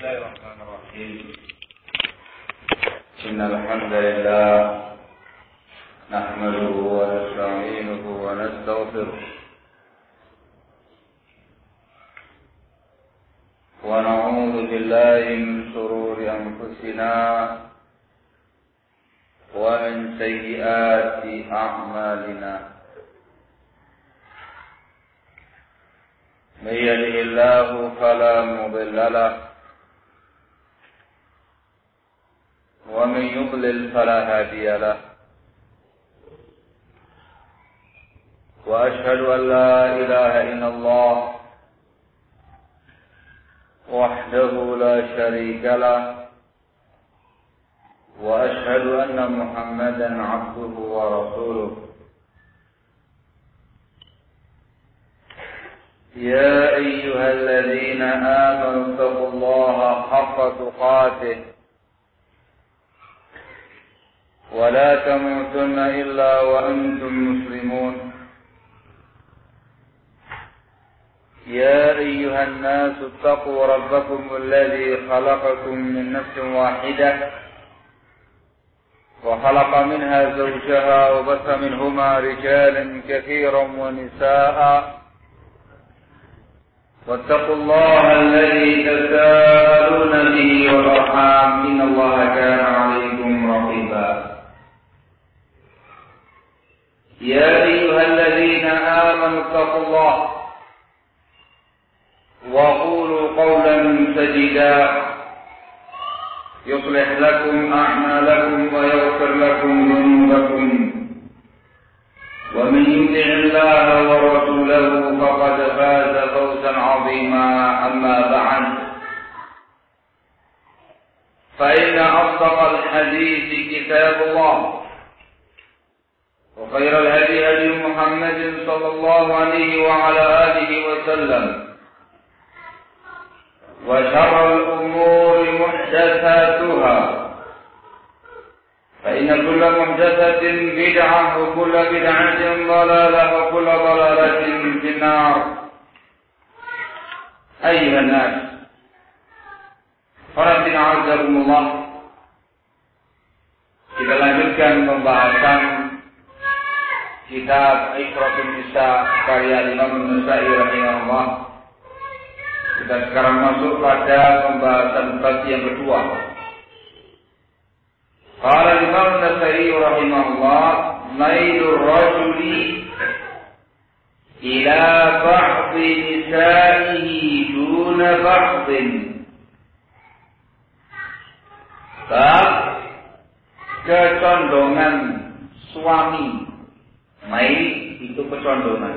الله الرحمن الرحيم. إن الحمد لله نحمده ونستعينه ونستغفره ونعوذ بالله من شرور أنفسنا ومن سيئات أعمالنا. من يهده الله فلا مضل له ومن يضلل فلا هادي له. وأشهد أن لا إله إلا الله وحده لا شريك له وأشهد أن محمدا عبده ورسوله. يا أيها الذين آمنوا اتقوا الله حق تقاته ولا تموتن إلا وأنتم مسلمون. يا أيها الناس اتقوا ربكم الذي خلقكم من نفس واحدة وخلق منها زوجها وبث منهما رجالا كثيرا ونساء واتقوا الله الذي تساءلون به والأرحام إن الله كان عليكم رقيبا. يا أيها الذين آمنوا اتقوا الله وقولوا قولا سديدا يصلح لكم أعمالكم ويغفر لكم ذنوبكم ومن يطع الله ورسوله فقد فاز فوزا عظيما. أما بعد فإن أصدق الحديث كتاب الله وخير الهدي هدي محمد صلى الله عليه وعلى آله وسلم وشر الأمور محدثاتها فإن كل محدثة بدعة وكل بدعة ضلالة وكل ضلالة في النار. أيها الناس Farafin a'azakumullah, kita lanjutkan pembahasan kitab Iqratun Nisa karya Imam An-Nasa'i rahimahullah. Kita sekarang masuk pada pembahasan bab yang kedua. Qala Imam An-Nasa'i rahimahullah, mailur rajuli ila ba'di nisa'ihi duna ba'din. Bab kecondongan suami. Mail itu kecondongan.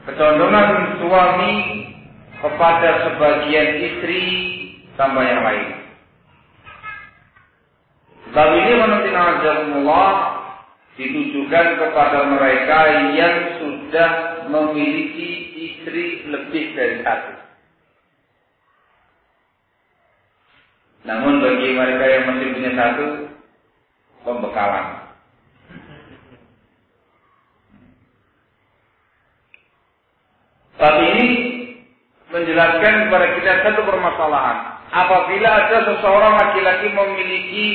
Kecondongan suami kepada sebagian istri tambah yang lain. Bab ini menurut Nazakumullah ditujukan kepada mereka yang sudah memiliki istri lebih dari satu. Namun bagi mereka yang masih punya satu, pembekalan. Bab ini menjelaskan kepada kita satu permasalahan. Apabila ada seseorang laki-laki memiliki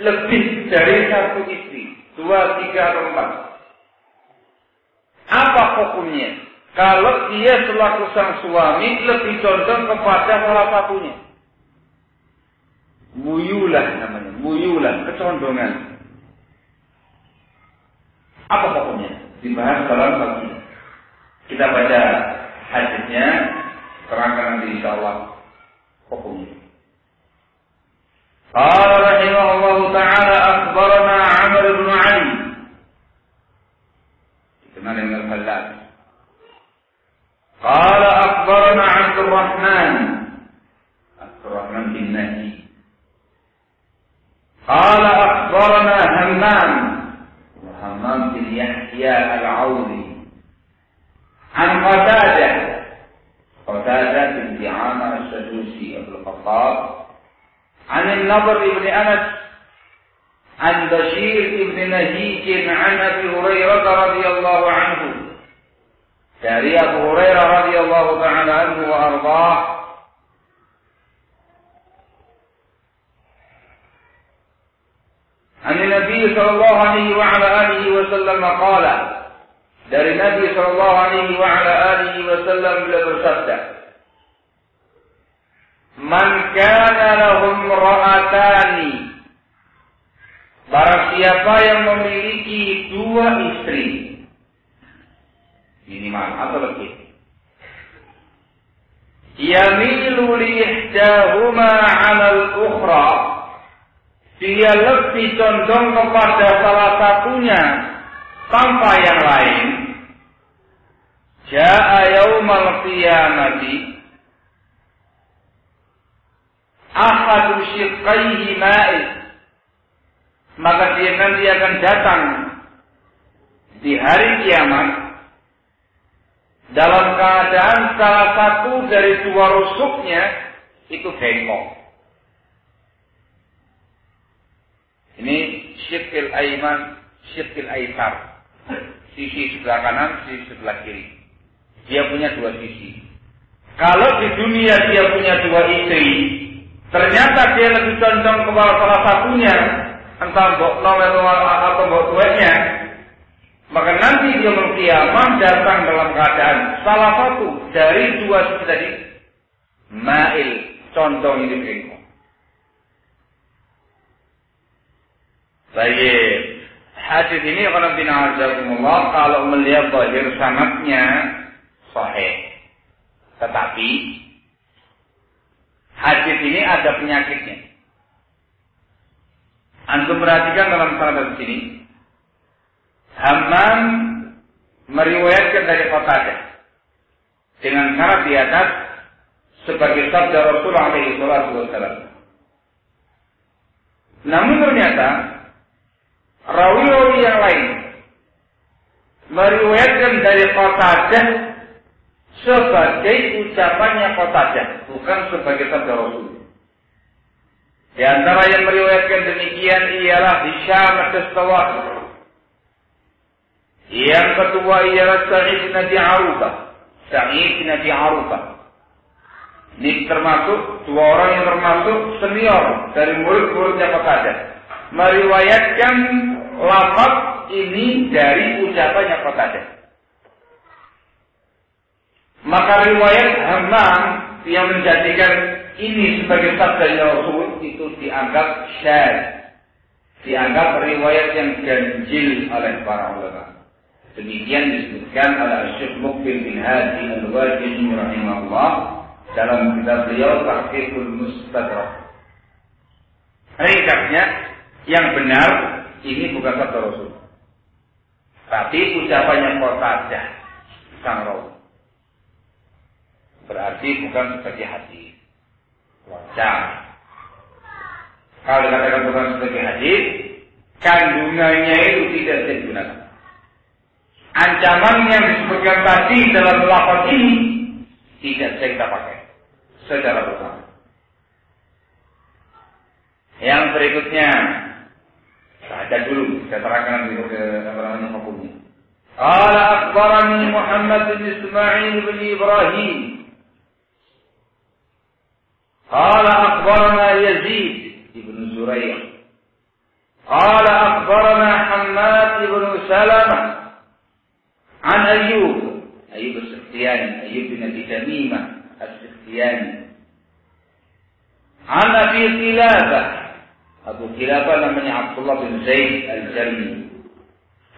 lebih dari satu istri, 2, 3, atau 4, apa hukumnya? Kalau dia selaku sang suami lebih condong kepada salah satunya, muyulah namanya, muyulah, kecondongan. Apa hukumnya? Dibahas dalam bab ini. Kita baca hadisnya, terangkan nanti insyaallah hukumnya. Qala rahimahullahu ta'ala akhbarana Amr bin Ali, dikenal dengan Al-Fallas. Qala akhbarana Abdul Rahman bin Nahi. Qala akhbarana Hammam bin Yahya al-Awdi an Qatadah bin Di'amah al-Sadusi Abdul Khattab an al-Nadr ibn Anas an Bashir ibn Nahij an Abi Hurairah radhiyallahu anhu. Dari Abu Hurairah radhiyallahu ta'ala anhu wa ardhah, An Nabi sallallahu alaihi wa ala alihi wasallam qala, dari Nabi sallallahu alaihi wa ala alihi wasallam beliau bersabda, man kana lahum ra'atani, barang siapa yang memiliki dua istri minimal atau lebih, yamilu li ihdahuma 'ala al-ukhra, dia lebih condong kepada salah satunya tanpa yang lain, jaa yaumal qiyamati ahadu shiqqaihi ma'id, maka dia nanti akan datang di hari kiamat dalam keadaan salah satu dari dua rusuknya itu bengkok. Ini syiqqil aiman, syiqqil aisar, sisi sebelah kanan, sisi sebelah kiri. Dia punya dua sisi. Kalau di dunia dia punya dua istri, ternyata dia lebih condong kepada salah satunya, entah mbok nom atau mbok tuanya, maka nanti dia kiamat datang dalam keadaan salah satu dari dua sisi tadi mail, condong ini bengkok. Baik, hadis ini kalau melihat zahir sanadnya sahih, tetapi hadis ini ada penyakitnya. Antum perhatikan dalam sanad ini, Hammam meriwayatkan dari Qatadah dengan syarat di atas sebagai sabda Rasulullah SAW. Namun ternyata rawi-rawi yang lain meriwayatkan dari Qatadah sebagai ucapannya Qatadah, bukan sebagai sabda Rasul. Di antara yang meriwayatkan demikian ialah Hisham ad-Dastawai. Yang kedua ialah Sa'id bin Abi Arufah. Sa'id bin Abi Arufah. Ini termasuk dua orang yang termasuk senior dari murid-muridnya Qatadah, meriwayatkan lafaz ini dari ucapannya Qatadah. Maka riwayat Hammam yang menjadikan ini sebagai sabda Rasul itu dianggap syadz, dianggap riwayat yang ganjil oleh para ulama. Demikian disebutkan oleh Syekh Muqbil bin Hadi Al-Wadi'i rahimahullah dalam kitab beliau Tahqiqul Mustadrak. Ringkasnya, yang benar ini bukan sabda Rasul, tapi ucapannya Qatadah sang rawi. Berarti bukan sebagai hadis. Wajar. Kalau dikatakan bukan sebagai hadis, kandungannya itu tidak digunakan. Ancaman yang disebutkan tadi dalam lafaz ini tidak bisa kita pakai secara bersama. Yang berikutnya, ada dulu saya terangkan ke namanya hukumnya. Qala akhbarani Muhammad bin Ismail bin Ibrahim. Qala akhbarana Yazid ibn Zurayh. Qala akhbarana Hammad ibn Salamah an Ayyub as-Sikhtiyani, Ayyub bin Abi Tamimah as-Sikhtiyani. An Abi Qilabah, Abu Qilabah namanya Abdullah bin Zaid al-Jarmi.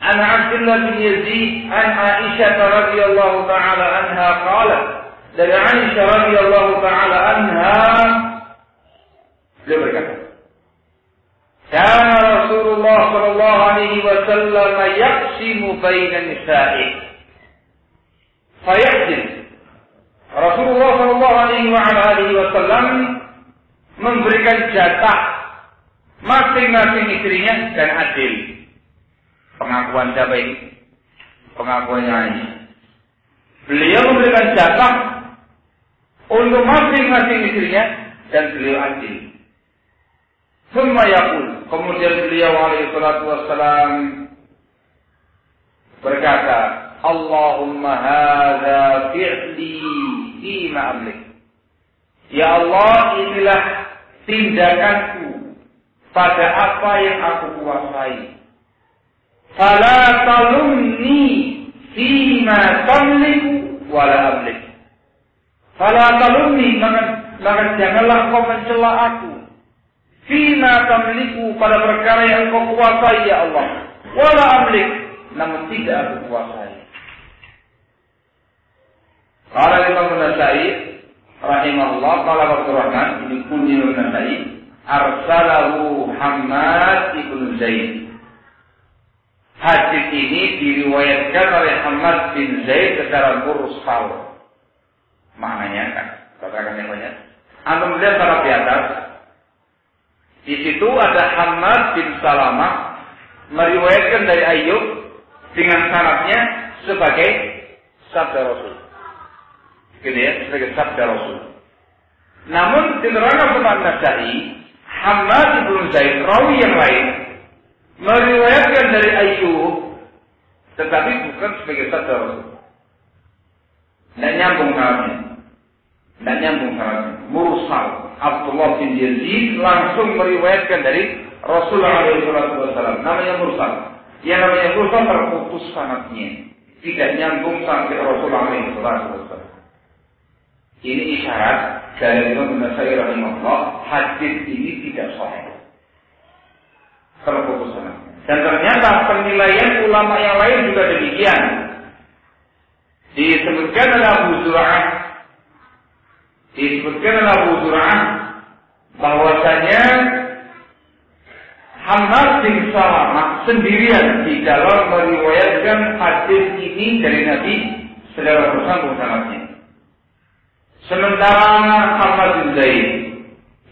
An Abdullah bin Yazid an Aisyah radhiyallahu ta'ala anha qalat, dari Aisyah radhiyallahu ta'ala anha beliau berkata, kana Rasulullah sallallahu alaihi wasallam yaqsimu baina nisa'i fayahdim. Rasulullah sallallahu alaihi wasallam memberikan jatah masing-masing istrinya dan adil. Pengakuan siapa ini? Pengakuannya Aisyah. Beliau memberikan jatah untuk masing-masing istrinya dan beliau adil. Summa yaqul, kemudian beliau alaihi salatu wassalam berkata, Allahumma hadza fi'li fi ma'amlik. Ya Allah, inilah tindakanku pada apa yang aku kuasai. Fala talumni fima tamliku wala amlik. Fala talumni, maka janganlah kau mencela aku. Fima tamliku, pada perkara yang kau kuasai ya Allah. Wala amlik, namun tidak aku kuasai. Qala Imam An-Nasa'i rahimahullah, qala Abdurrahman bin Kunil An-Nasa'i, arsalahu Hammad ibn Zaid. Hadis ini diriwayatkan oleh Hammad bin Zaid secara mursal. Maknanya kan, katakan yang banyak. Antum lihat para di atas. Di situ ada Hammad bin Salamah meriwayatkan dari Ayyub dengan syaratnya sebagai sabda Rasul. Gitu ya, sebagai sabda Rasul. Namun diterangkan oleh An-Nasa'i, Hammad bin Zaid, rawi yang lain, meriwayatkan dari Ayyub, tetapi bukan sebagai sabda Rasul. Tidak nyambung syaratnya. Mursal. Abdullah bin Yazid langsung meriwayatkan dari Rasulullah SAW. Namanya mursal. Yang namanya mursal terputus sanadnya. Tidak nyambung sampai Rasulullah SAW. Ini isyarat dari Imam An-Nasa'i rahimahullah, hadis ini tidak sahih. Terputus sanadnya. Dan ternyata penilaian ulama yang lain juga demikian. Disebutkan oleh Abu Zur'ah bahwasanya Hammad bin Salamah sendirian di dalam meriwayatkan hadis ini dari Nabi secara bersambung sanadnya. Sementara Hammad bin Zaid,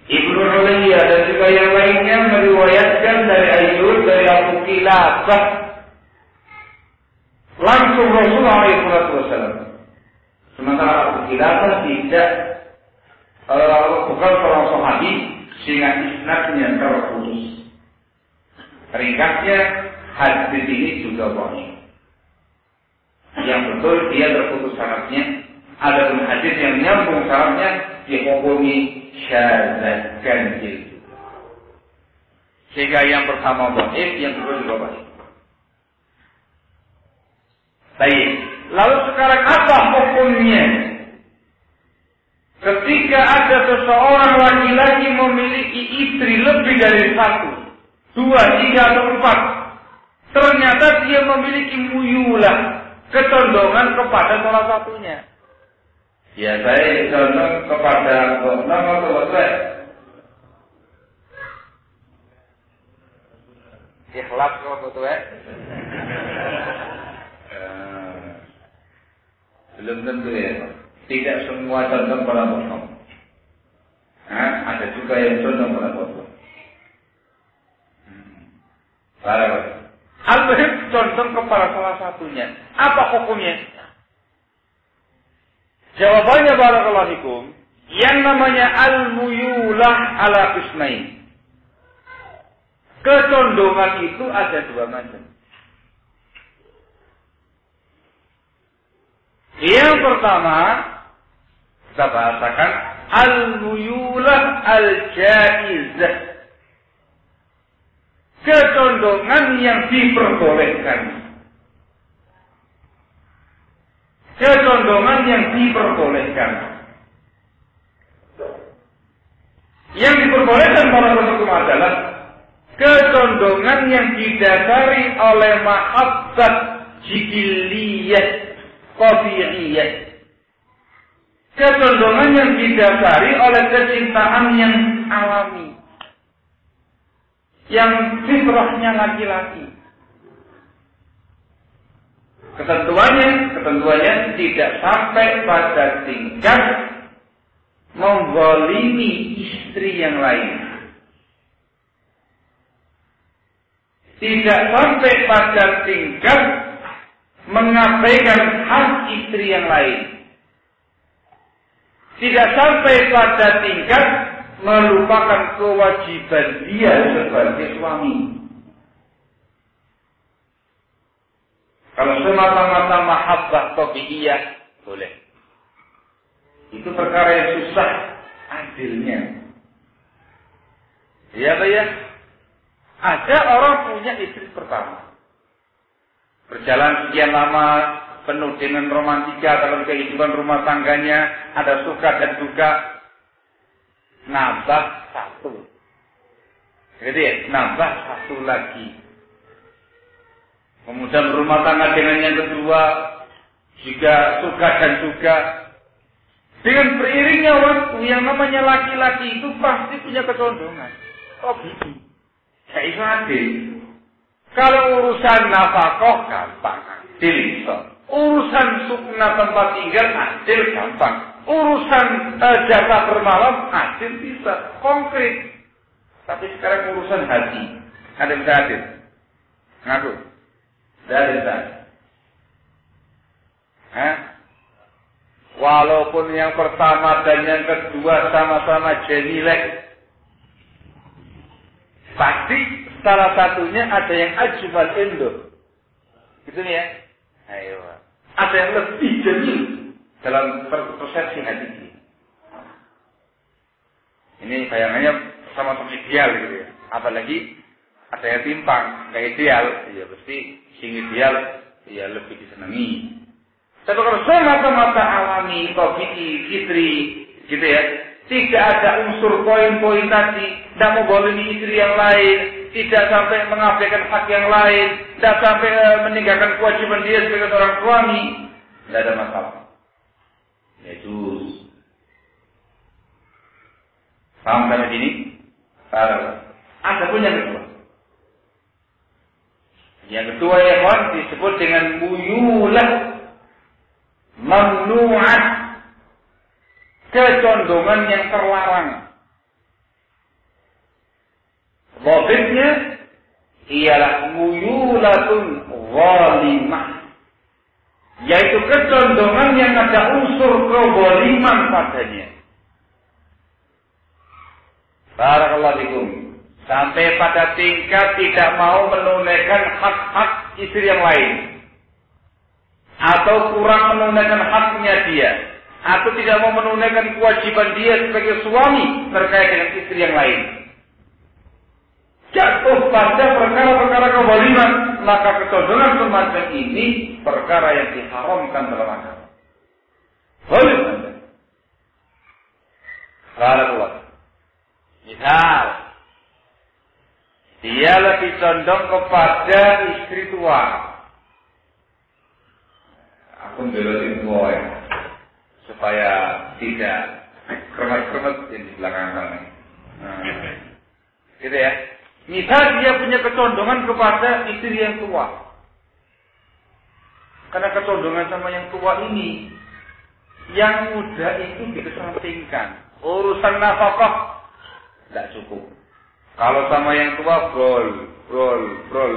Ibnu Umayyah dan juga yang lainnya meriwayatkan dari Ayyub, dari Abu Kilabah langsung Rasulullah SAW. Sementara Abu Kilabah tidak, bukan seorang sahabi, sehingga isnadnya terputus. Ringkasnya, hadis ini juga dhaif. Yang betul dia terputus sanadnya. Adapun hadis yang nyambung sanadnya dihukumi syadzan ganjil. Sehingga yang pertama dhaif, yang kedua juga dhaif. Baik. Lalu sekarang apa hukumnya? Ketika ada seseorang laki-laki memiliki istri lebih dari 1, 2, 3, atau 4, ternyata dia memiliki muyulah, ketondongan kepada salah satunya. Ya, saya condong kepada nama atau saya. Ikhlas kalau betul ya. Belum tentu ya. Tidak semua condong pada bosok. Ada juga yang condong pada bosok. Al-Bahim condong kepada salah satunya. Apa hukumnya? Jawabannya barakallahu fikum, yang namanya al-muyulah ala qismain. Ketondongan itu ada dua macam. Yang pertama, kita bahasakan al-muyulah al-jaizah. Ketondongan yang diperbolehkan. Ketondongan yang diperbolehkan. Yang diperbolehkan pada hukum adalah ketondongan yang didasari oleh mahabbat jibiliyah, tabi'iyah. Ketondongan yang didasari oleh kecintaan yang alami, yang fitrahnya laki-laki. Ketentuannya tidak sampai pada tingkat menzalimi istri yang lain. Tidak sampai pada tingkat mengabaikan hak istri yang lain. Tidak sampai pada tingkat melupakan kewajiban dia sebagai suami. Kalau semata-mata mahabbah tabi'iyah, boleh. Itu perkara yang susah adilnya. Iya, Pak ya? Ada orang punya istri pertama. Berjalan sekian lama, penuh dengan romantika dalam kehidupan rumah tangganya, ada suka dan duka. Nambah satu. Jadi nambah satu lagi. Kemudian berumah tangga dengan yang kedua, juga suka dan duka. Dengan beriringnya waktu, yang namanya laki-laki itu pasti punya kecondongan. Oh gitu. Saya iso adil. Kalau urusan nafkah gampang, adil iso. Urusan sukna tempat tinggal adil gampang. Urusan jasa bermalam adil bisa, konkret. Tapi sekarang urusan hati, ada bisa adil? Ngaku? Dari sana. Walaupun yang pertama dan yang kedua sama-sama jenilek, pasti salah satunya ada yang ajmal indah. Gitu nih ya. Ayo. Ada yang lebih jenil dalam persepsi hati ini. Ini bayangannya sama-sama ideal gitu ya. Apalagi ada yang timpang, nggak ideal, ya pasti sing ideal ya lebih disenangi. Tapi kalau semata-mata alami, tabi'i, fitri, gitu ya, tidak ada unsur poin-poin tadi, tidak menggolimi istri yang lain, tidak sampai mengabaikan hak yang lain, tidak sampai meninggalkan kewajiban dia sebagai seorang suami, tidak ada masalah. Ya juz. Paham sampai sini? Ada pun yang kedua. Yang kedua ya kawan disebut dengan muyulah mamnu'ah, kecondongan yang terlarang. Wabibnya ialah muyulatun zalimah, yaitu kecondongan yang ada unsur kezaliman padanya. Barakallahu fikum. Sampai pada tingkat tidak mau menunaikan hak-hak istri yang lain, atau kurang menunaikan haknya dia, atau tidak mau menunaikan kewajiban dia sebagai suami terkait dengan istri yang lain. Jatuh pada perkara-perkara kezaliman, maka kecondongan semacam ini perkara yang diharamkan dalam agama. Zalim. Barakallahu. Misal dia lebih condong kepada istri tua. Aku belotin tua ya, supaya tidak kremet-kremet di belakang sana. Gitu ya. Misal dia punya kecondongan kepada istri yang tua. Karena kecondongan sama yang tua ini, yang muda itu dikesampingkan. Urusan nafkah tidak cukup. Kalau sama yang tua, brol,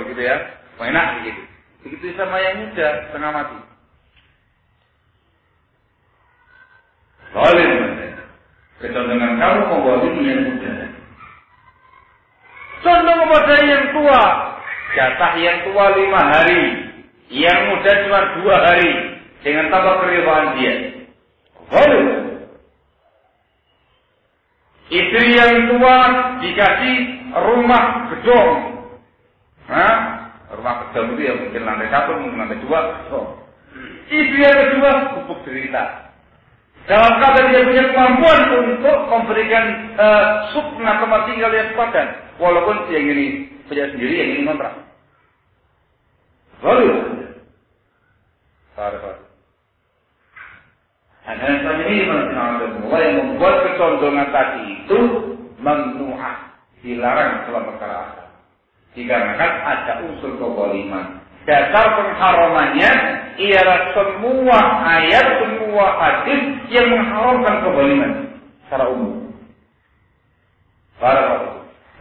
gitu ya. Enak begitu. Begitu sama yang muda, setengah mati. Zalim. Kecondongan kamu menggolimi yang muda. Condong kepada yang tua. Jatah yang tua 5 hari. Yang muda cuma 2 hari. Dengan tambah keridhaan dia. Zalim. Istri yang tua dikasih rumah gedung. Rumah gedung itu ya mungkin lantai 1, mungkin lantai 2. Istri yang kedua pupuk derita. Dalam keadaan dia punya kemampuan untuk memberikan sukna tempat tinggal yang sepadan. Walaupun yang ini punya sendiri, yang ini kontrak. Lalu dan semacam ini mulai yang membuat kecondongan tadi itu mamnu'ah, dilarang dalam perkara agama. Dikarenakan ada unsur kezaliman. Dasar pengharamannya ialah semua ayat, semua hadis yang mengharamkan kezaliman secara umum.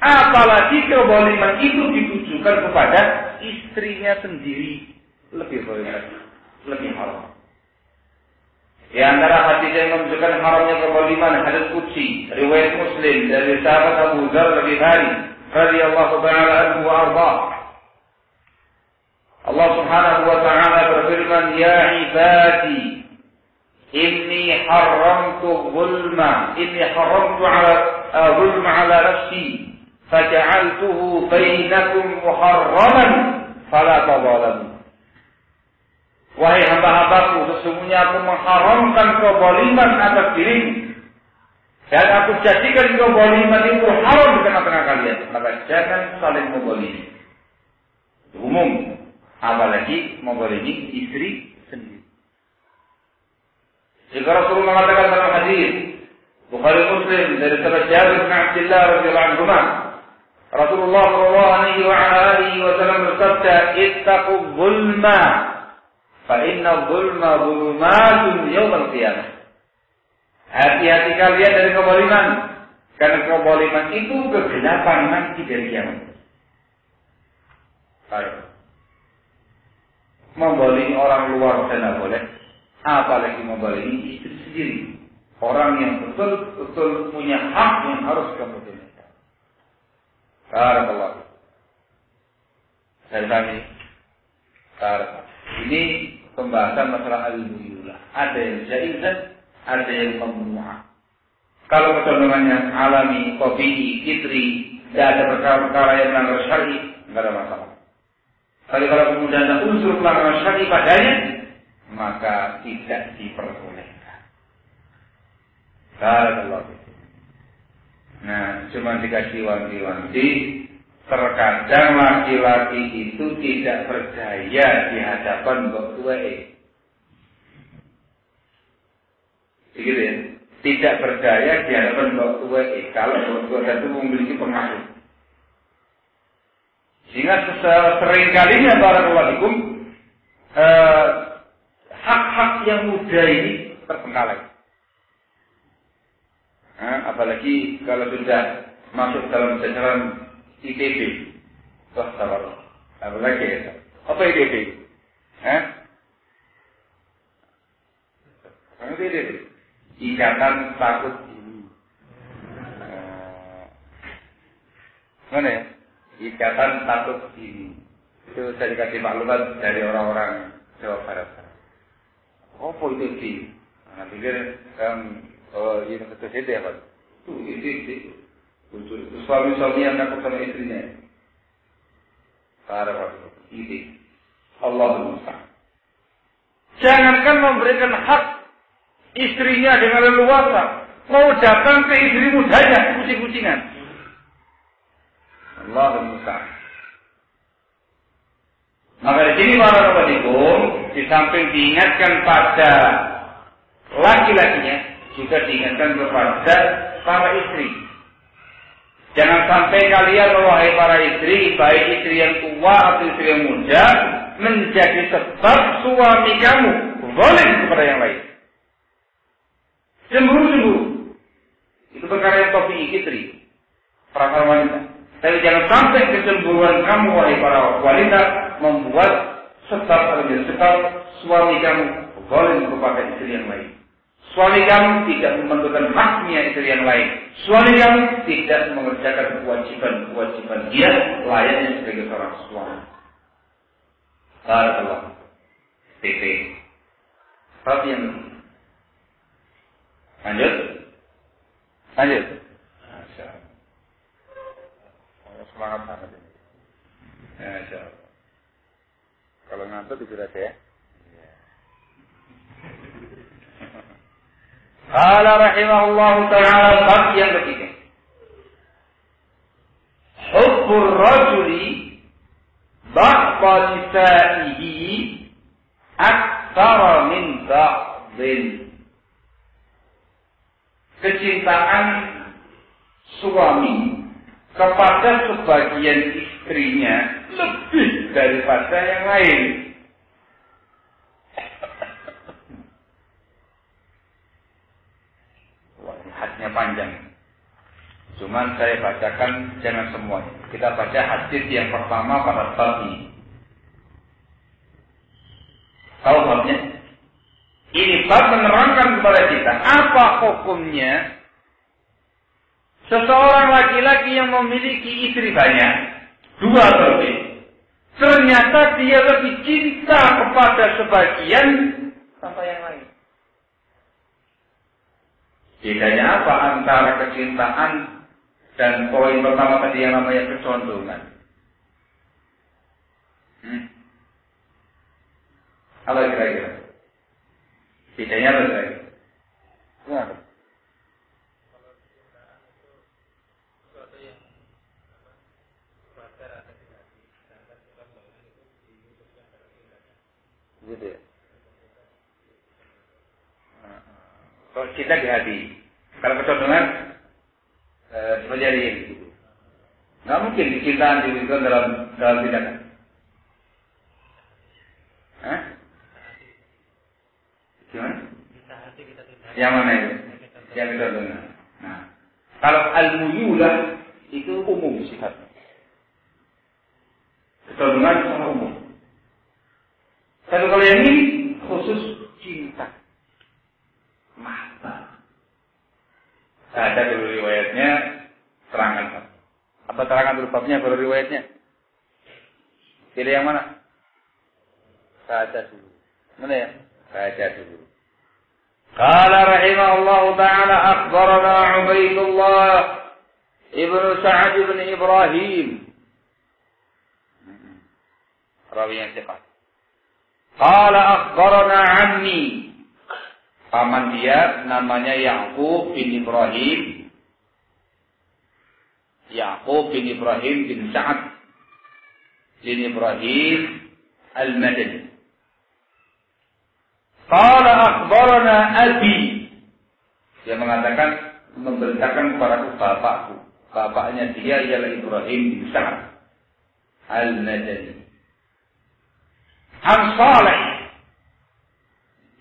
Apalagi kezaliman itu ditujukan kepada istrinya sendiri, lebih zalim, lebih haram. Di antara hadis yang menunjukkan haramnya kezaliman hadis qudsi riwayat Muslim dari sahabat Abu Dzar radhiyallahu ta'ala anhu wa arda. Allah Subhanahu wa ta'ala berfirman, "Ya ibadi, inni haramtu 'ala zulma 'ala nafsi, faja'altuhu bainakum muharraman fala tadhalamu. Wahai hamba-hambaku, sesungguhnya aku mengharamkan kezaliman atas dirimu. Dan aku jadikan kezaliman itu haram di tengah-tengah kalian. Maka jangan saling menzalimi. Umum, apalagi menzalimi istri sendiri. Jika Rasulullah mengatakan dalam hadis Bukhari Muslim dari sahabat Jabir bin Abdullah radhiyallahu anhu, Rasulullah sallallahu alaihi wasallam bersabda, "Ittaqu dzulma, fa inna dzulma dzulumatun yaumil qiyamah." Hati-hati kalian dari kezaliman, karena kezaliman itu kegelapan nanti dari kiamat. Membolimi orang luar sana boleh, apalagi membolimi istri sendiri. Orang yang betul-betul punya hak yang harus kamu tunaikan. Barakallahu. Dari ini pembahasan masalah al-muyulah. Ada yang jaizan, ada yang mamnu'ah. Kalau kecenderungannya alami, tabi'i, fitri, tidak ada perkara-perkara yang melanggar syar'i, tidak ada masalah. Tapi kalau kemudian ada unsur pelanggaran syar'i padanya, maka tidak diperbolehkan. Barakallahu. Nah, cuma dikasih wanti-wanti. Terkadang laki-laki itu tidak berdaya di hadapan mbok tuweke. Begitu ya? Tidak berdaya di hadapan mbok tuweke kalau mbok tuweke itu memiliki pengaruh. Sehingga sering kalinya barakallahu fikum hak-hak yang muda ini terbengkalai. Apalagi kalau sudah masuk dalam jajaran ITB. Wah, sabar. Apalagi ya. Apa ITB? Apa ITB? Ikatan Takut Dini. Mana ya? Ikatan Takut Dini. Itu saya dikasih maklumat dari orang-orang Jawa Barat. Apa ITB? Nah, pikir oh, ini betul itu ya Pak? Itu. Suami-suami yang takut sama istrinya. Para Pak, ini Allah Musta'an. Jangankan memberikan hak istrinya dengan leluasa, mau datang ke istri mudanya, kucing-kucingan. Allah Musta'an. Maka di sini para Bapak-Ibu, di samping diingatkan pada laki-lakinya, juga diingatkan kepada para istri. Jangan sampai kalian, wahai para istri, baik istri yang tua atau istri yang muda, menjadi sebab suami kamu zalim kepada yang lain. Cemburu. Itu perkara yang tabii fitri, para wanita. Tapi jangan sampai kecemburuan kamu, wahai para wanita, membuat sebab suami kamu zalim kepada istri yang lain. Suami kamu tidak mementukan haknya istri yang lain. Suami kamu tidak mengerjakan kewajiban dia layaknya sebagai seorang suami. Barakallahu. PP. Tapi yang lanjut. Semangat banget ini. Insyaallah. Kalau ngantuk tidur aja ya. Qala rahimahullahu ta'ala, bab yang ketiga. Hubbur rajuli ba'da nisa'ihi aktsara min ba'din. Kecintaan suami kepada sebagian istrinya lebih daripada yang lain. Hadisnya panjang. Cuman saya bacakan jangan semuanya. Kita baca hadis yang pertama pada bab ini. Tahu babnya? Ini bab menerangkan kepada kita apa hukumnya seseorang laki-laki yang memiliki istri banyak, 2 atau lebih. Ternyata dia lebih cinta kepada sebagian tanpa yang lain. Bedanya apa antara kecintaan Dan poin pertama tadi yang namanya kecondongan. Apa kira-kira? Bedanya apa kira-kira? Kenapa? Gitu ya. Kalau cinta di hati, kalau kecondongan terjadi gitu. Nggak mungkin kecintaan diwujudkan dalam tindakan. Hah? Gimana? Yang mana itu? Yang kecondongan. Nah, kalau al-muyulah itu umum sifatnya. Kecondongan sama umum. Tapi kalau yang ini khusus cinta. Mahbah. Ada dulu riwayatnya, terangkan Pak. Apa terangkan dulu babnya baru riwayatnya? Pilih yang mana? Baca dulu. Mana ya? Baca dulu. Qala rahimahullah ta'ala akhbarana Ubaidullah ibn Sa'ad ibn Ibrahim. Rawi yang cepat. Qala akhbarana ammi. Paman dia namanya Ya'qub bin Ibrahim. Ya'qub bin Ibrahim bin Sa'ad bin Ibrahim al-Madani. Qala akhbarana abi. Dia mengatakan, memberitakan kepada bapakku. Bapaknya dia ialah Ibrahim bin Sa'ad al-Madani. An Salih.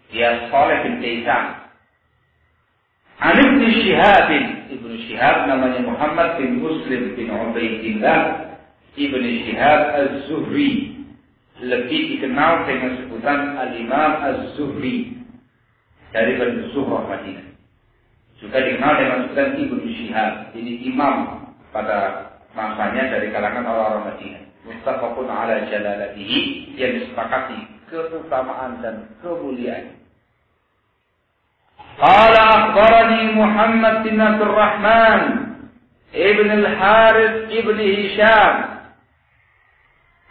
Dia Salih bin Kaisan. An Ibn Shihab. Ibn Shihab namanya Muhammad bin Muslim bin Ubaidillah Ibn Shihab az-Zuhri. Lebih dikenal dengan sebutan Al-Imam az-Zuhri dari Bani Zuhrah Madinah. Juga dikenal dengan sebutan Ibn Shihab. Ini imam pada masanya dari kalangan orang-orang Madinah. Mustafakun ala jalalatihi, yang disepakati keutamaan dan kemuliaan. Qala akhbarani Muhammad bin Abdul Rahman ibn al-Harith ibn Hisham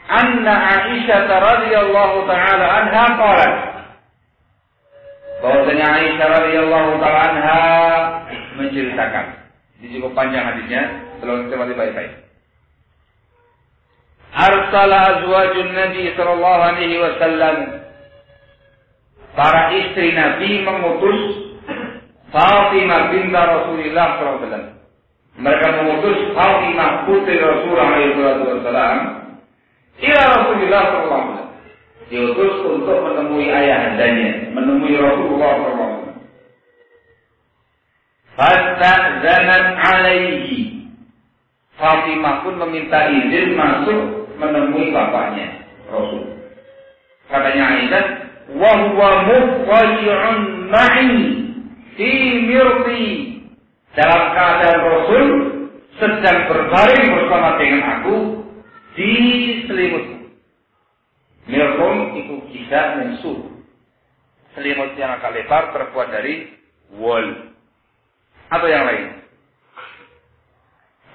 anna Aisyah radhiyallahu taala anha qalat, bahwasanya Aisyah radhiyallahu taala anha menceritakan. Ini cukup panjang hadisnya, tolong cermati baik-baik. Arsala azwajun Nabi sallallahu alaihi wasallam, para istri Nabi mengutus Fatimah binti Rasulullah sallallahu alaihi wasallam. Mereka mengutus Fatimah putri Rasulullah sallallahu alaihi wasallam ila Rasulullah sallallahu alaihi wasallam. Diutus untuk menemui ayahandanya, menemui Rasulullah sallallahu alaihi wasallam. Fasta'zanat alaihi. Fatimah pun meminta izin masuk menemui bapaknya Rasul. Katanya Aisyah, wa huwa mufajji'un ma'i fi mirti. Dalam keadaan Rasul sedang berbaring bersama dengan aku di selimutku. Mirhum itu kisah mensuh. Selimut yang agak lebar terbuat dari wol atau yang lain.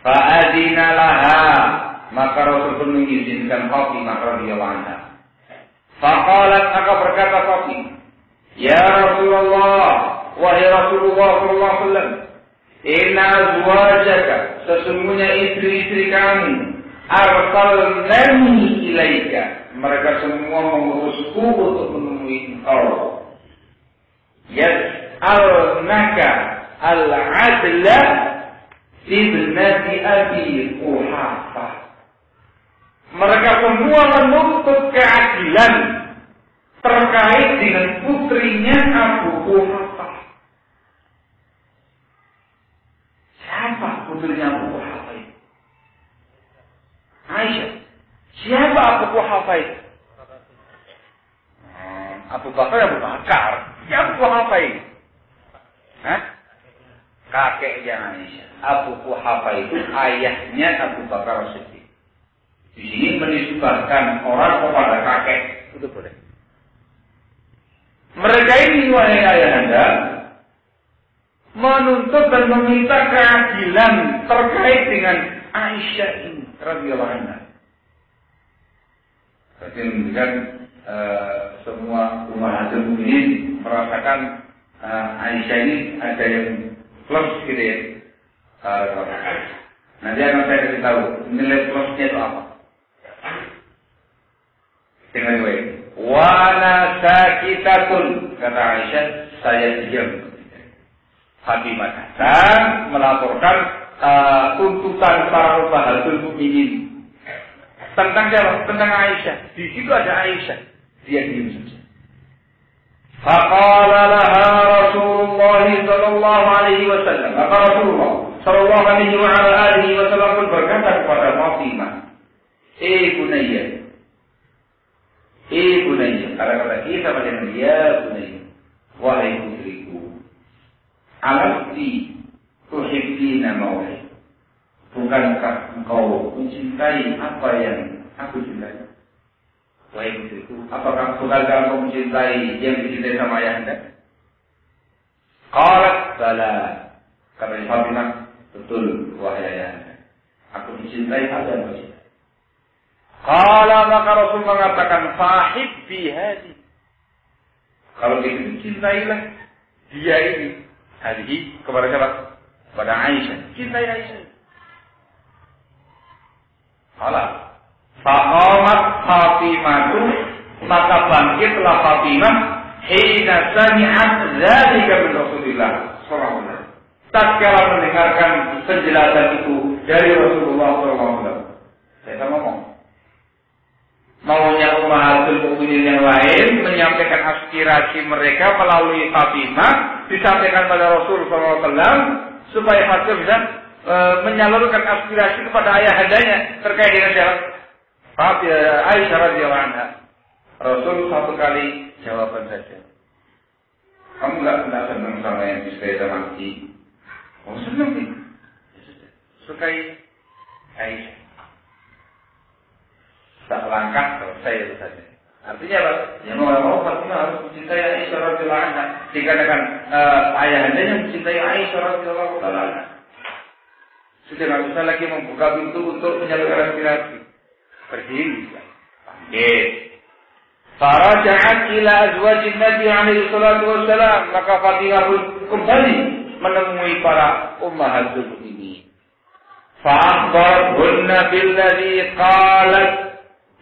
Fa'adina laha, maka Rasul pun mengizinkan Fatimah radhiyallahu anha. Faqalat, maka berkata Fatimah, ya Rasulullah, wahai Rasulullah sallallahu alaihi wasallam, inna azwajaka, sesungguhnya istri-istri kami, arsalnani ilaika, mereka semua mengutusku untuk menemui engkau. Yas'alnaka al-adla ibnati Abi Quhafah. Mereka semua menuntut keadilan terkait dengan putrinya Abu Quhafah. Siapa putrinya Abu Quhafah itu? Aisyah. Siapa Abu Quhafah itu? Abu Bakar, Abu Bakar. Siapa Abu Quhafah itu? Hah? Kakeknya Aisyah. Abu Quhafah itu ayahnya Abu Bakar Siddiq. Di sini menisbahkan orang kepada kakek. Itu boleh. Mereka ini wahai ayahanda menuntut dan meminta keadilan terkait dengan Aisyah ini radhiyallahu anha. Berarti menunjukkan semua ummahatul mukminin merasakan Aisyah ini ada yang plus gitu ya. Nanti akan saya kasih tahu nilai plusnya itu apa. Dengan baik. Wa ana sakitatun, kata Aisyah, saya diam. Fatimah datang melaporkan tuntutan para ummahatul mukminin tentang siapa? Tentang Aisyah. Di situ ada Aisyah. Dia diam saja. Faqala laha Rasulullah sallallahu alaihi wasallam. Maka Rasulullah sallallahu alaihi wa alihi wasallam pun berkata kepada Fatimah, Bunayya. Bunayya. Kata-kata kita dengan ya Bunayya. Wahai putriku. Alasti tuhibbina mawai. Bukankah engkau mencintai apa yang aku cintai? Wahai putriku, apakah bukankah engkau mencintai yang dicintai sama ayah anda? Qalat bala. Kata Fatimah, betul wahai ayah anda. Aku mencintai apa yang kau cintai. Qala, maka Rasul mengatakan fahibbi hadi. Kalau begitu cintailah dia ini. Hadihi kepada siapa? Kepada Aisyah. Cintai Aisyah. Qala faqamat Fatimah, maka bangkitlah Fatimah hina sami'at dzalika min Rasulillah sallallahu alaihi wasallam. Tatkala mendengarkan penjelasan itu dari Rasulullah sallallahu alaihi wasallam. Saya ngomong, maunya ummahatul mukminin yang lain menyampaikan aspirasi mereka melalui Fatimah, disampaikan pada Rasul sallallahu alaihi wasallam supaya Fatimah bisa menyalurkan aspirasi kepada ayahandanya terkait dengan siapa? Aisyah radhiyallahu anha. Rasul satu kali jawaban saja. Kamu enggak senang sama yang disukai sama Aki? Oh senang nih. Sukai Aisyah. Tak langkah selesai itu saja. Artinya apa? Ya mau Fatimah harus mencintai Aisyah radhiyallahu anha. Dikarenakan ayahandanya mencintai Aisyah radhiyallahu anha. Sudah tidak usah lagi membuka pintu untuk menyalurkan aspirasi. Berdiri. Panggil. Faraja'at ila azwajin Nabi alaihi salatu wassalam. Maka Fatimah pun kembali menemui para ummahatul mukminin. Fa'akhbarhunna billadzi qalat.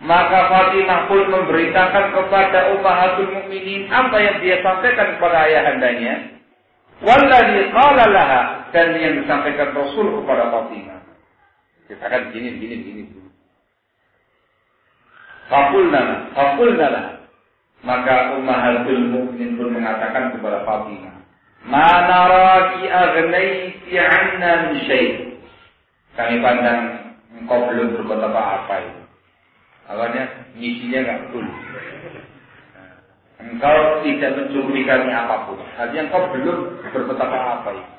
Maka Fatimah pun memberitakan kepada ummahatul mukminin apa yang dia sampaikan kepada ayahandanya. Walladzi qala laha, dan yang disampaikan Rasul kepada Fatimah. Katakan begini. Faqulna laha. Maka ummahatul mukminin pun mengatakan kepada Fatimah, "Ma naraki aghnaiti 'anna min syai'." Kami pandang engkau belum berbuat apa-apa itu. Awalnya misinya enggak betul. Engkau tidak mencukupi kami apapun. Artinya engkau belum berbuat apa-apa itu.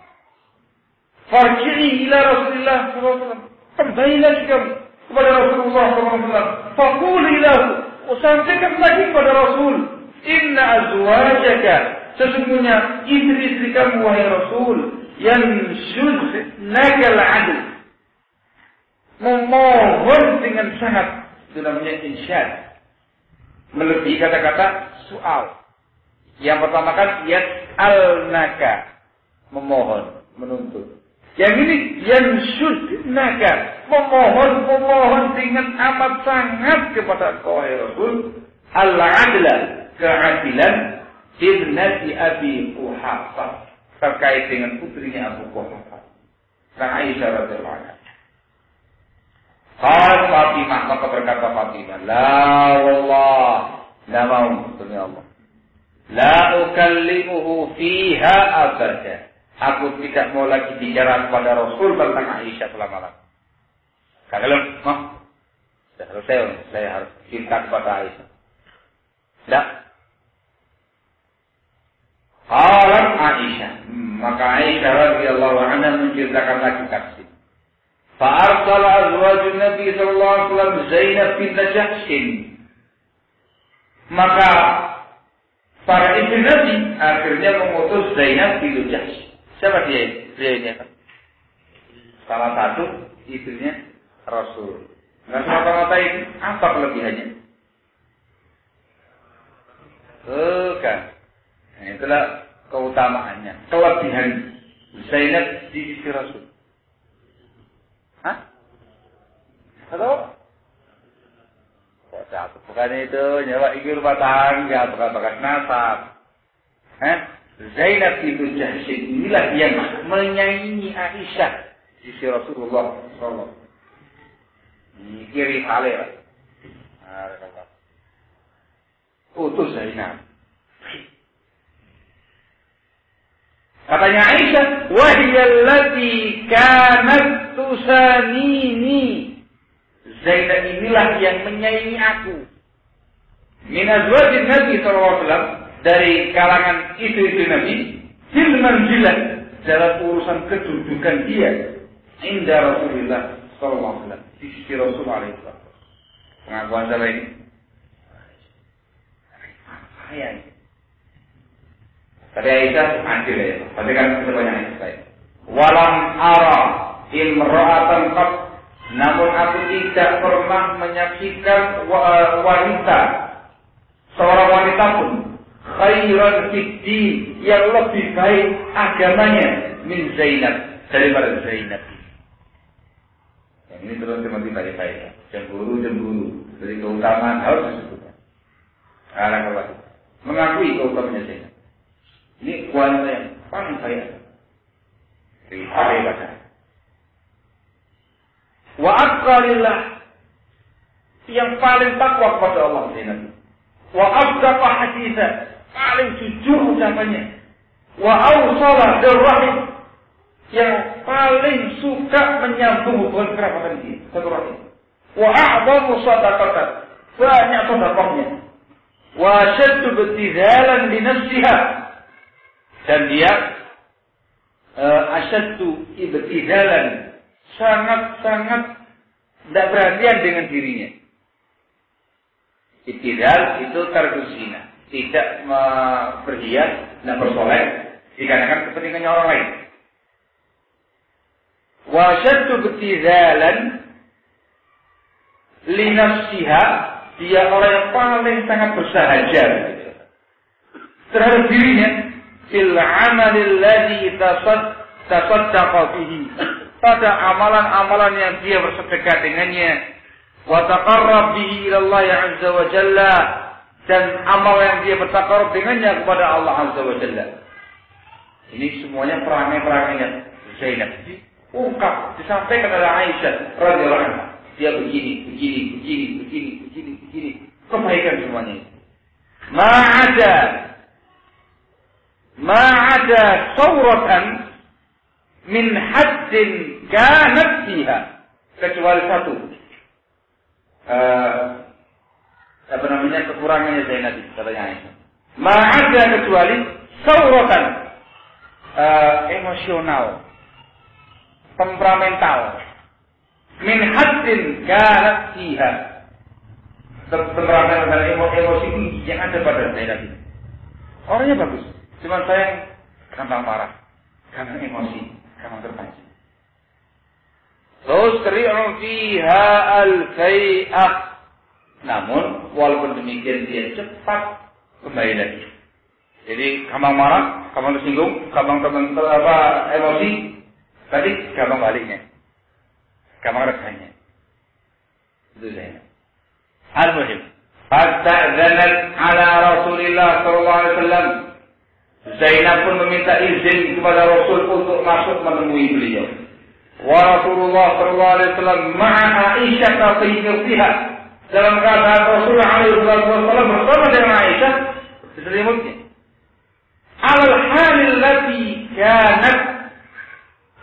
Farji'i ila Rasulillah sallallahu alaihi wasallam. Kembalilah kamu kepada Rasulullah sallallahu alaihi wasallam. Faquli lahu, sampaikan lagi kepada Rasul, inna azwajaka, sesungguhnya istri-istri kamu wahai Rasul, yanshudnaka al-'adl, memohon dengan sangat, itu namanya insyad, melebihi kata-kata soal. Yang pertama kan yas'alnaka, memohon, menuntut. Yang ini yanshudnaka, memohon dengan amat sangat kepada engkau wahai Rasul, al-'adla, keadilan, ibnati Abi Quhafah, terkait dengan putrinya Abu Quhafah, sang Aisyah radhiyallahu anha. Qala Fatimah, maka berkata Fatimah, la wallah, la mau demi Allah, la ukallimuhu fiha abada. Aku tidak mau lagi bicara kepada Rasul tentang Aisyah selama-lamanya. Kalau sudah selesai, saya harus cinta kepada Aisyah. Tidak. Qalat Aisyah, maka Aisyah radhiyallahu anha menceritakan lagi kasus. Fa'arsala azwajun Nabi sallallahu alaihi wasallam Zainab bint Jahsh. Maka para istri Nabi akhirnya mengutus Zainab bint Jahsh. Siapa dia? Dia ini kan? Salah satu istrinya Rasul. Nggak semata-mata itu. Apa kelebihannya? Bukan. Nah, itulah keutamaannya. Kelebihan Zainab di sisi Rasul. Hah? Halo? Kok satu? Bukan itu. Nyawa iki rumah tangga. Bukan bekas nasab. Zainab itu Jahsy. Inilah yang menyaingi Aisyah di sisi Rasulullah SAW. Ini kiri saleh. Utus Zainab. Katanya Aisyah, wahiyallati kanat tusanini. Zainab inilah yang menyaingi aku. Min azwajin Nabi SAW, dari kalangan istri-istri Nabi, fil manzilah, dalam urusan kedudukan dia inda Rasulullah SAW, di sisi Rasulullah SAW. Pengakuan saya ini. Saya ini. Tapi Aisyah adil ya. Tapi kan sebanyak Aisyah. Walam ara imra'atan qat, namun aku tidak pernah menyaksikan wanita, seorang wanita pun khairan fid-din, yang lebih baik agamanya min Zainab, daripada Zainab. Yang ini terus semakin baik-baik. Cemburu. Dari keutamaan harus disebutkan. Kalau mengakui keutamanya Zainab. Ini wanita yang paling baik dari ibadah. Wa aqalillah, yang paling takwa kepada Allah Zainab. Wa afdaqa haditha, paling jujur ucapannya. Wa awsala dirrahim, yang paling suka menyambung hubungan kerabatan dia, silaturahim. Wa a'dhamu shadaqatan, banyak sedekahnya. Wa shaddu ibtidalan li nafsiha, dan dia asyaddu ibtidalan, sangat-sangat tidak perhatian dengan dirinya. Ibtidal itu tarku zina, tidak berhias, tidak bersolek dikarenakan kepentingannya orang lain. Wa asyaddu ibtidalan li nafsiha, dia orang yang paling sangat bersahaja terhadap dirinya. Fil amalil ladzi tasaddaqa bihi, pada amalan-amalan yang dia bersedekah dengannya, wa taqarrab bihi ila Allah azza wa jalla, dan amal yang dia bertaqarrub dengannya kepada Allah azza wa jalla. Ini semuanya perangai-perangainya Zainab diungkap, disampaikan oleh Aisyah radhiyallahu anha. Dia begini, kebaikan semuanya. Ma'ada sawratan min haddin kanat fiha, kecuali satu kekurangannya Zainab, katanya Aisyah. Ma'ada, kecuali sawratan, emosional, temperamental, min haddin kanat fiha, temperamental dan emosi yang ada pada Zainab. Orangnya bagus, cuma saya gampang marah, gampang emosi, gampang terpancing. Terus teri'u fiha al-fai'ah, namun walaupun demikian dia cepat kembali lagi. Jadi gampang marah, gampang tersinggung, gampang emosi, tadi gampang baliknya, gampang rasanya. Itu saya. Al-muhim, fasta'zanat ala Rasulillah sallallahu alaihi wasallam. Zainab pun meminta izin kepada Rasul untuk masuk menemui beliau. Wa Rasulullah sallallahu alaihi wasallam ma'a Aisyah fi irtiha, dalam keadaan Rasulullah alaihi wasallam bersama dengan Aisyah di selimutnya. Al-halil lati kanat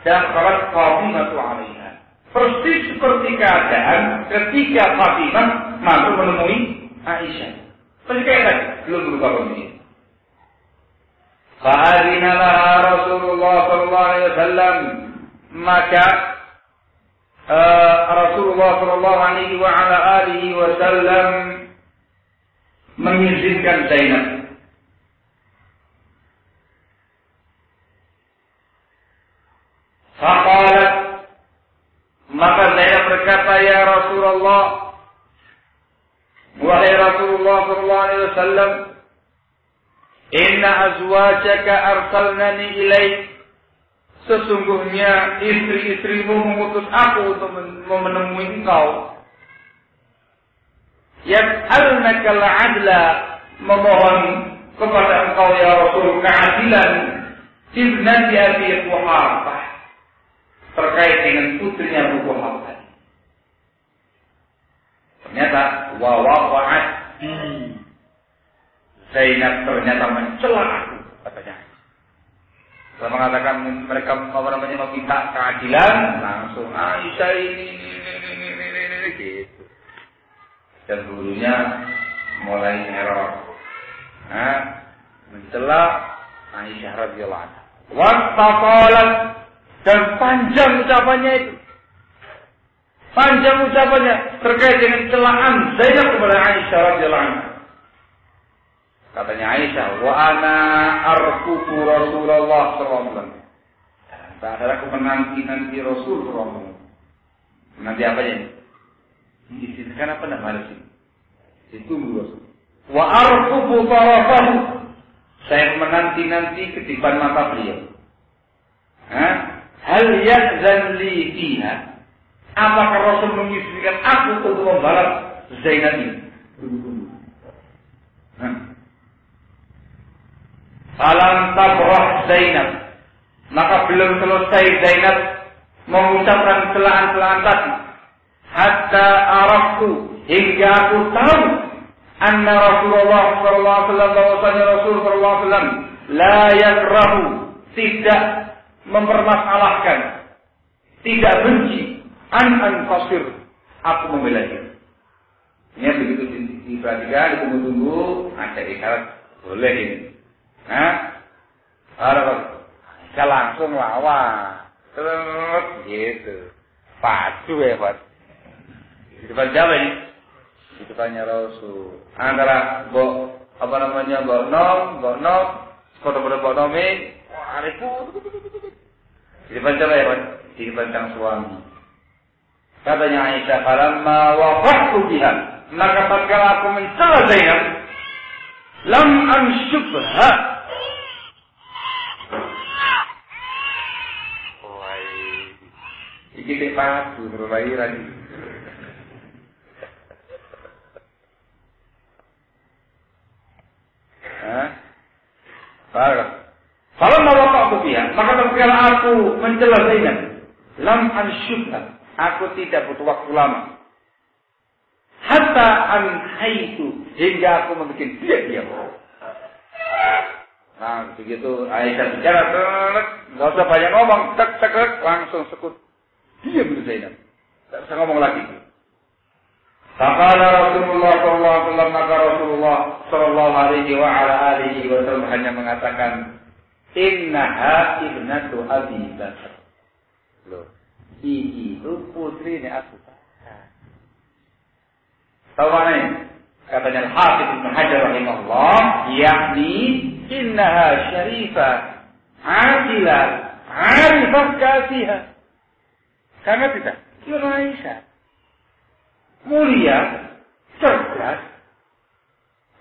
dakhalat Fatimah alaiha, persis seperti keadaan ketika Fatimah masuk menemui Aisyah. Persis kayak tadi, belum berubah kondisi. Fa'adina laha Rasulullah sallallahu alaihi wasallam, maka Rasulullah sallallahu alaihi wa ala alihi wasallam mengizinkan Zainab. ya Rasulullah, wahai Rasulullah sallallahu alaihi wasallam, inna azwajaka arsalnani ilaik, sesungguhnya istri-istrimu mengutus aku untuk menemui engkau. Yas'alnaka al-'adla, memohon kepada engkau ya Rasul keadilan ibnati Abi Quhafah, terkait dengan putrinya Abu Quhafah. Ternyata waqa'at Zainab ternyata mencela aku, katanya. Setelah mengatakan mereka meminta keadilan, langsung Aisyah ini gitu. Dan gurunya mulai error, mencela Aisyah radhiyallahu anha. Waqtalat, dan panjang ucapannya itu. Panjang ucapannya terkait dengan celaan Zainab kepada Aisyah radhiyallahu anha. Katanya Aisyah, wa ana arfuku Rasulullah sallallahu alaihi wasallam. Padahal aku menanti Rasul sallallahu alaihi wasallam. Nanti apa ya? Disini apa nama sih? Ditunggu Rasul. Wa arfuku tarafahu. Saya menanti kedipan mata beliau. Hal ya'zan li fiha. Apakah Rasul mengizinkan aku untuk membalas Zainab ini? Alam tabrah Zainab. Maka belum selesai Zainab mengucapkan celaan-celaan tadi. Hatta araftu, hingga aku tahu anna Rasulullah sallallahu alaihi wasallam, bahwasanya Rasul sallallahu alaihi wasallam la yakrahu, tidak mempermasalahkan, tidak benci anfasir, aku membela dia. Ini begitu diperhatikan, ditunggu-tunggu, ada isyarat boleh ini. Bisa langsung lawan, terus gitu, pacu hebat. Di depan siapa ini? Di depannya Rasul. Antara Mbok Nom, foto-foto Mbok Nomi, wah ribut. Di depan siapa ya, Pak? Di depan sang suami. Katanya Aisyah, falamma waqa'tu biha, maka tatkala aku mencela Zainab, lam anshubha. Wah, iki tek pasu terlairan. Kalau mau waktu dia, maka tatkala aku mencela Zainab, lam anshubha, aku tidak butuh waktu lama. Hatta anhaitu, hingga aku membuat dia diam. Nah, begitu Aisyah bicara, nggak usah banyak ngomong, tek langsung sekut diam Zainab, tak usah ngomong lagi. Faqala Rasulullah sallallahu alaihi wasallam, maka Rasulullah sallallahu alaihi wa ala alihi wasallam hanya mengatakan, innaha ibnatu Abi Bakar. Loh, itu putrinya Abu Bakar. Tahu mana ini? Katanya Al-Hafidz Ibnu Hajar rahimahullah, yakni innaha syarifah, adilah, arifah kasihah. Karena tidak, kira Aisyah mulia, cerdas,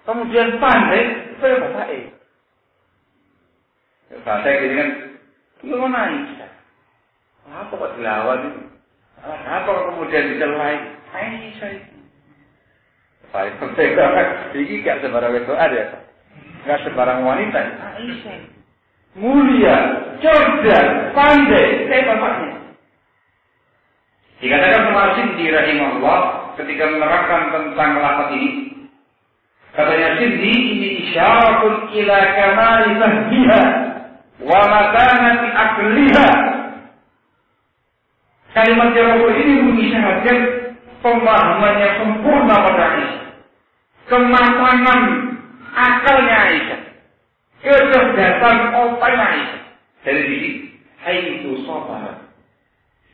kemudian pandai, saya baik. Bahasa ini kan, gimana Aisyah? Apa kok dilawan itu? Apa kemudian dicelai? Aisyah itu. Paling penting banget. Ini gak sembarang itu ada. Gak sembarang wanita. Aisyah. Mulia, cerdas, pandai, saya bapaknya. Dikatakan sama Sindi rahimahullah ketika menerangkan tentang lafaz ini, katanya Sindi ini isyaratun ila kamali fahmiha wa matanati aqliha. Kalimat Rasul ini mengisyaratkan pemahamannya sempurna pada Aisyah, kematangan akalnya Aisyah, kecerdasan otaknya Aisyah. Dari sini, haitsu sabar,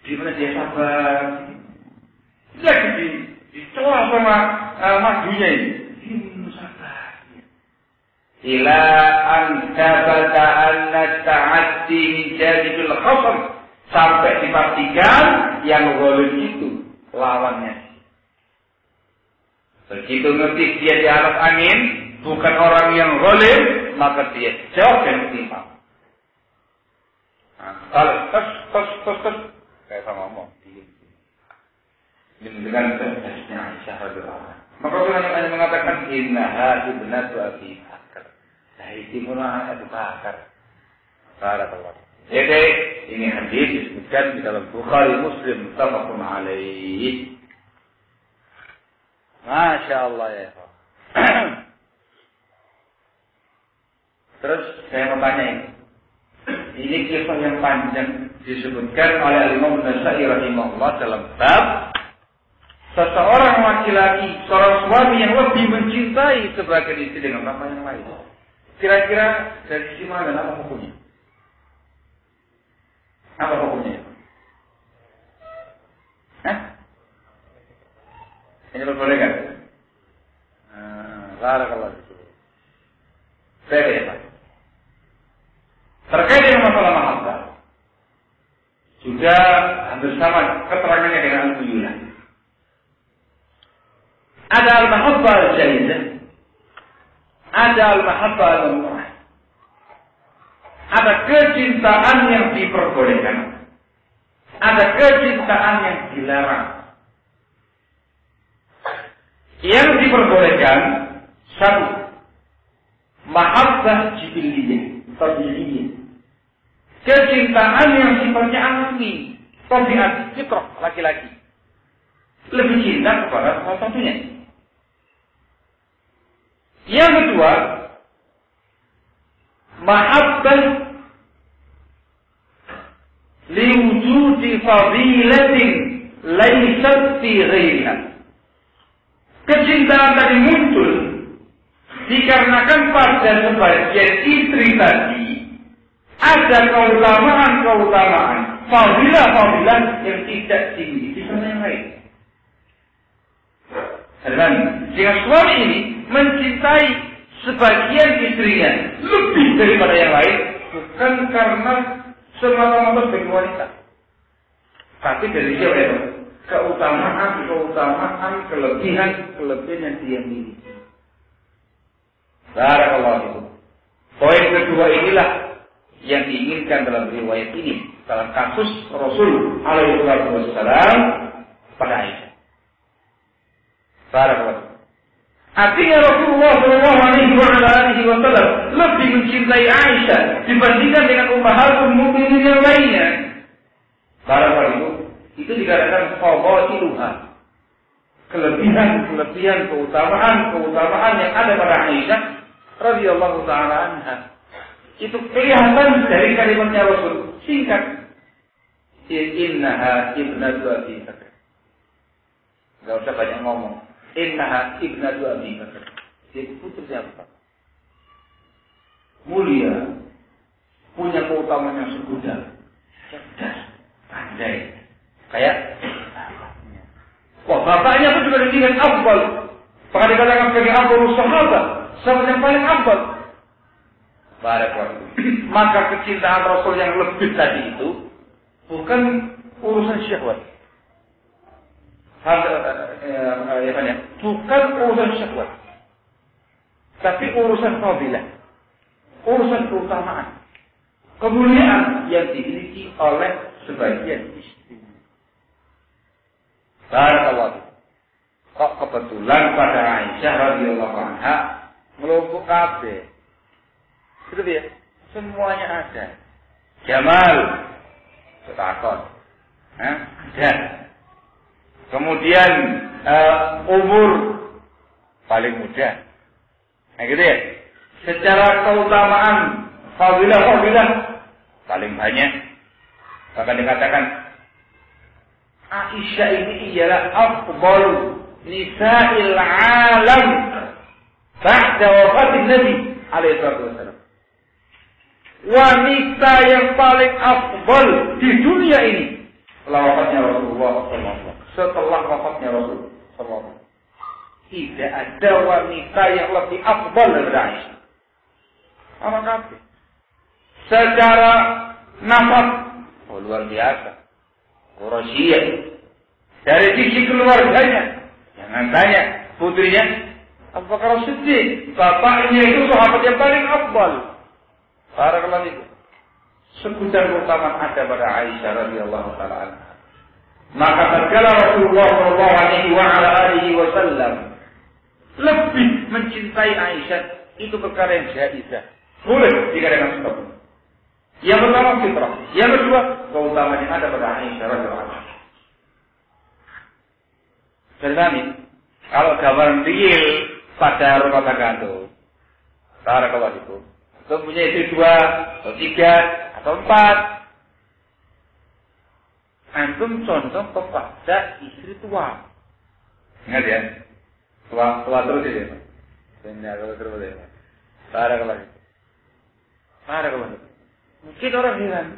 di mana dia sabar, lagi dicela sama majunya ini. Sabar. Ila an tabata anna ta'addi min jadidul khasam, sampai dipastikan yang zalim itu lawannya. Begitu ngerti dia di atas angin, bukan orang yang zalim, maka dia jawab dan timpang. Kalau tos, kayak sama ngomong. Ini dengan tegasnya Aisyah radhiyallahu anha. Maka Rasulullah hanya mengatakan innaha ibnatu Abi Bakar. Itu anak Abu Bakar. Barakallahu. Jadi ini hadis disebutkan di dalam Bukhari Muslim muttafaqun alaih. Masya Allah ya. Terus saya mau tanya ini kisah yang panjang disebutkan oleh Imam Nasa'i rahimahullah dalam bab seseorang laki-laki, seorang suami yang lebih mencintai sebagian istri dengan apa yang lain. Kira-kira dari sisi mana dan apa hukumnya? Apa hukumnya? Ini diperbolehkan? Barakallahu fikum. Saya ya Pak. Terkait dengan masalah mahabbah, juga hampir sama keterangannya dengan Al-Buyulah. Ada al-mahabbah al-jaizah, ada al-mahabbah al-murah. Ada kecintaan yang diperbolehkan, ada kecintaan yang dilarang. Yang diperbolehkan satu, mahabbah jibiliyah, tabiiyah. Kecintaan yang sifatnya alami, tabiat fitrah laki-laki. Lebih cinta kepada salah satunya. Yang kedua, mahabbah liwujudi fadilatin laysat fi ghairiha. Kecintaan tadi muncul dikarenakan pada sebagian istri tadi ada keutamaan, fadilah yang tidak dimiliki sama yang lain. Dan jika suami ini mencintai sebagian istrinya lebih daripada yang lain, bukan karena semata-mata sebagai wanita, tapi dari siapa itu? Keutamaan, kelebihan yang dia miliki. Barakallahu fikum. Poin kedua inilah yang diinginkan dalam riwayat ini, dalam kasus Rasul alaihi wasallam pada Aisyah. Barakallahu. Artinya Rasulullah SAW lebih mencintai Aisyah dibandingkan dengan ummahatul mukminin yang lainnya. Barakallahu. Itu dikatakan fadailuha. Kelebihan, keutamaan yang ada pada Aisyah radhiyallahu taala anha. Itu kelihatan dari kalimatnya Rasul. Singkat. Innaha ibnatu Abi Bakar. Enggak usah banyak ngomong. Innaha ibnatu Abi Bakar. Dia putri siapa? Mulia. Punya keutamaan yang segudang. Cerdas. Pandai. Kayak bapaknya pun juga dikatakan afdal. Bahkan dikatakan sebagai afdalus sahabat, sahabat yang paling afdal. Barakallahu. Maka kecintaan Rasul yang lebih tadi itu bukan urusan syahwat. Bukan urusan syahwat. Tapi urusan fadilah. Urusan keutamaan. Kemuliaan yang dimiliki oleh sebagian istri. Barakallahu. Kok kebetulan pada Aisyah radhiyallahu anha melumpuk kabeh. Itu dia. Semuanya ada. Jamal setakon. Ada. Kemudian umur paling muda. Nah gitu ya. Secara keutamaan fadilah paling banyak. Bahkan dikatakan Aisyah ini ialah afdalu nisa'il alam ba'da wafatin Nabi alaihi wasallam. Wanita yang paling afdal di dunia ini setelah wafatnya Rasulullah SAW. Setelah wafatnya Rasul SAW. Tidak ada wanita yang lebih afdal daripada Aisyah. Apa kata? Secara nafas, luar biasa. Quraisyiyah. Dari sisi keluarganya, jangan tanya putrinya Abu Bakar As-Siddiq, bapaknya itu sahabat yang paling afdal. Barakallahu fiik. Sebutan keutamaan ada pada Aisyah radhiyallahu taala anha. Maka tatkala Rasulullah sallallahu alaihi wasallam lebih mencintai Aisyah, itu perkara yang jaizah. Boleh dikatakan stop. Yang pertama fitrah, yang kedua keutamaan yang ada pada Aisyah radhiyallahu anha. Jadi kalau gambaran real pada rumah tangga itu, barakallahu fiik. Itu punya istri 2 atau 3 atau 4. Antum contoh kepada istri tua. Ingat ya, tua terus ya. Benar terus ya. Barakallahu. Mungkin orang heran.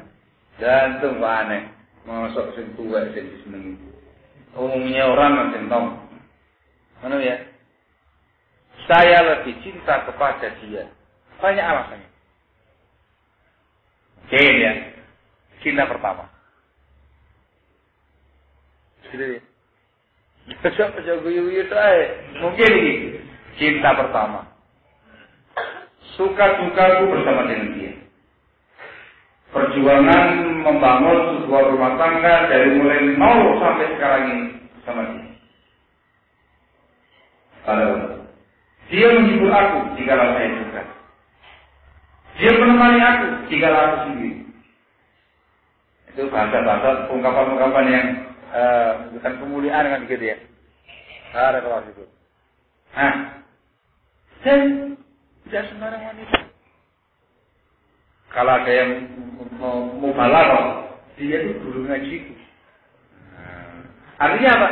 Jantung aneh. Masuk sing tua sing seneng. Umumnya orang nanti tahu. Mana ya? Saya lebih cinta kepada dia. Banyak alasannya. Oke ya. Cinta pertama. Gitu ya. Mungkin ini cinta pertama. Suka-sukaku bersama dengan dia. Perjuangan membangun sebuah rumah tangga dari mulai 0 sampai sekarang ini sama dia. Dia menghibur aku jika saya suka. Dia menemani aku jika aku sendiri. Itu bahasa-bahasa ungkapan-ungkapan yang bukan kemuliaan kan gitu ya. Ada kelas itu. Dan tidak sembarang wanita. Kalau ada yang mau balaghah, dia itu guru ngaji. Artinya apa?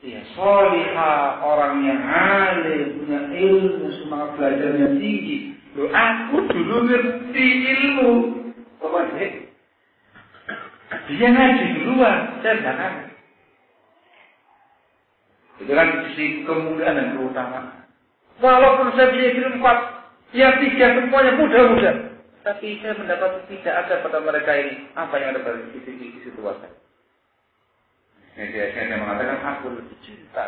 Dia solihah, orang yang alim, punya ilmu, semangat belajarnya tinggi. Loh, aku dulu ngerti ilmu. Apa sih? Dia ngaji duluan, saya jangan. Itu kan sisi kemuliaan dan keutamaan. Walaupun saya punya ilmu 4, yang 3 semuanya mudah-mudah. Tapi saya mendapat tidak ada pada mereka ini apa yang ada pada sisi tua saya. Saya mengatakan aku lebih cinta.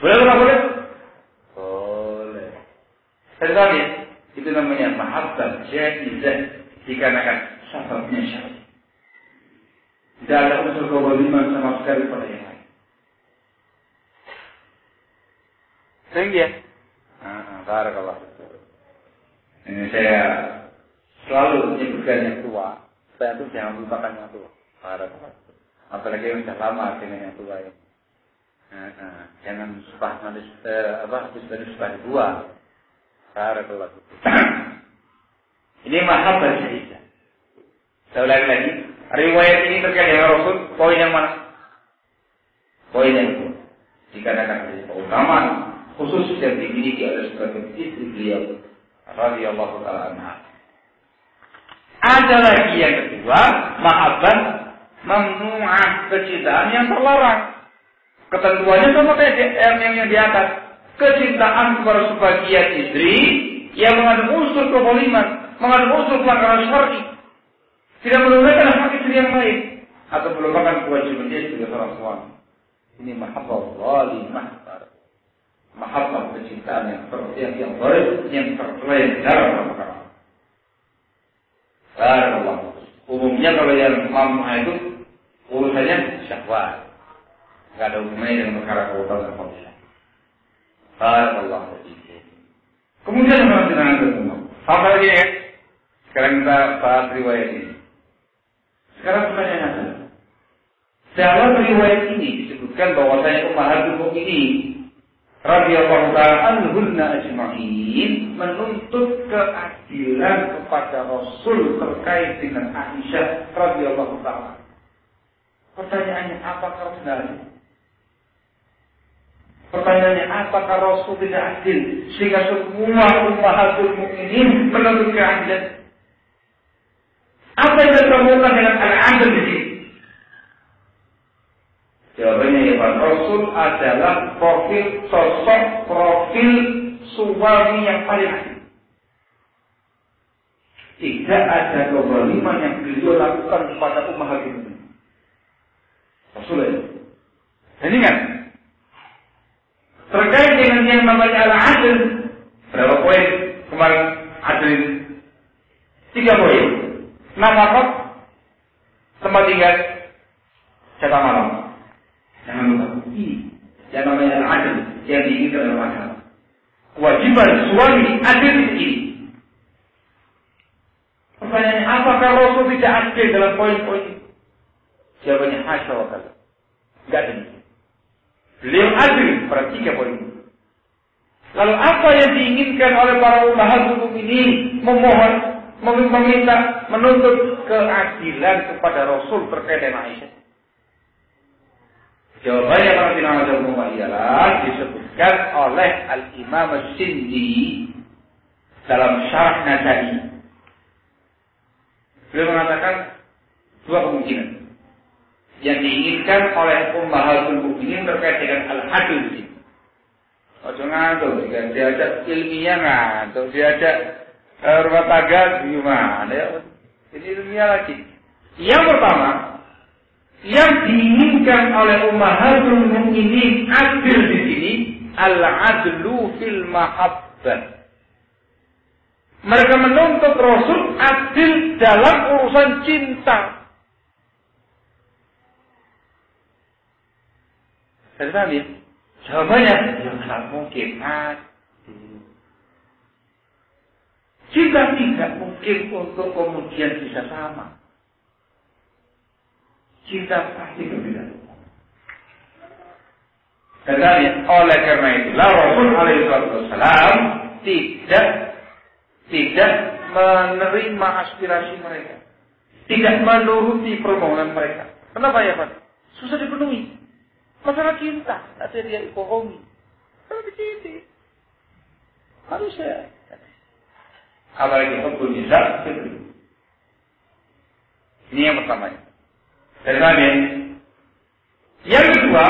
Boleh atau boleh? Boleh. Tetapi itu namanya mahabbah jaizah dikarenakan sebabnya syar'i. Tidak ada unsur kezaliman sama sekali pada yang lain. Sehingga, barakallahu. Ini saya selalu menyebutkan yang tua. Saya tuh jangan lupakan yang tua. Apalagi yang sudah lama dengan yang tua ini. Jangan supah manis habis dari supah dibuang. Barakallahu. Ini mahabbah jaizah. Saya ulangi lagi. Riwayat ini terkait dengan Rasul. Poin yang mana? Poin yang itu. Dikarenakan dari keutamaan khusus yang dimiliki oleh sebagai istri beliau radhiyallahu ta'ala anha. Ada lagi yang kedua, mahabbah mamnu'ah, kecintaan yang terlarang. Ketentuannya sama kayak yang di atas. Kecintaan kepada sebagian istri yang mengandung unsur kezaliman, mengandung unsur pelanggaran syar'i, tidak menunaikan hak istri yang lain atau melupakan kewajiban dia sebagai seorang suami. Ini mahabbah zalimah. Mahabbah kecintaan yang baik, yang tercela dalam perkara. Barakallahu. Umumnya kalau yang mampu itu urusannya syahwat. Enggak ada hubungannya dengan perkara keutamaan fadilah. Barakallahu. Kemudian dengan semua. Apa lagi ya? Sekarang kita bahas riwayat ini. Sekarang pertanyaannya adalah, dalam riwayat ini disebutkan bahwasanya Ummahatul Mukminin radhiyallahu ta'ala anhunna ajma'in menuntut keadilan kepada Rasul terkait dengan Aisyah radhiyallahu ta'ala. Pertanyaannya, apakah benar? Pertanyaannya, apakah Rasul tidak adil sehingga semua Ummahatul Mukminin menuntut keadilan? Apa yang diperlukan dengan al-adl di sini? Jawabannya ya Pak, Rasul adalah sosok profil suami yang paling adil. Tidak ada kezaliman yang beliau lakukan kepada Ummahatul Mukminin. Dan ingat, terkait dengan yang namanya al-adl, berapa poin kemarin adl ini? 3 poin. Nafkah, tempat tinggal, jatah malam. Jangan lupa. Ini yang namanya al-adl yang diinginkan oleh masyarakat. Kewajiban suami adil ini. Pertanyaannya, apakah Rasul tidak adil dalam poin-poin ini? Jawabannya hasya wa kalla. Tidak demikian. Beliau adil pada 3 poin ini. Lalu apa yang diinginkan oleh para ummahatul mukminin, memohon, meminta, menuntut keadilan kepada Rasul terkait dengan Aisyah? Jawabannya para ulama ialah disebutkan oleh Al-Imam As-Sindi dalam Syarah Nasai. Beliau mengatakan 2 kemungkinan yang diinginkan oleh ummahatul mukminin terkait dengan al-adl ini. Ojo ngantuk, diajak ilmiah ngantuk, diajak rumah tangga gimana ya? Ini ilmiah lagi. Yang pertama, yang diinginkan oleh ummahatul mukminin adil di sini al-adlu fil mahabbah. Mereka menuntut Rasul adil dalam urusan cinta. Saya paham ya? Jawabannya, ya tidak mungkin adil. Cinta tidak mungkin untuk kemudian bisa sama. Cinta pasti berbeda. Katanya, oleh karena itulah Rasul alaihissalam tidak menerima aspirasi mereka, tidak menuruti permohonan mereka. Kenapa ya Pak? Susah dipenuhi. Masalah cinta, ada dia bohongi. Kalau dicinti, harus ya. Apalagi hukum nisa, ini yang pertama. Dan yang kedua,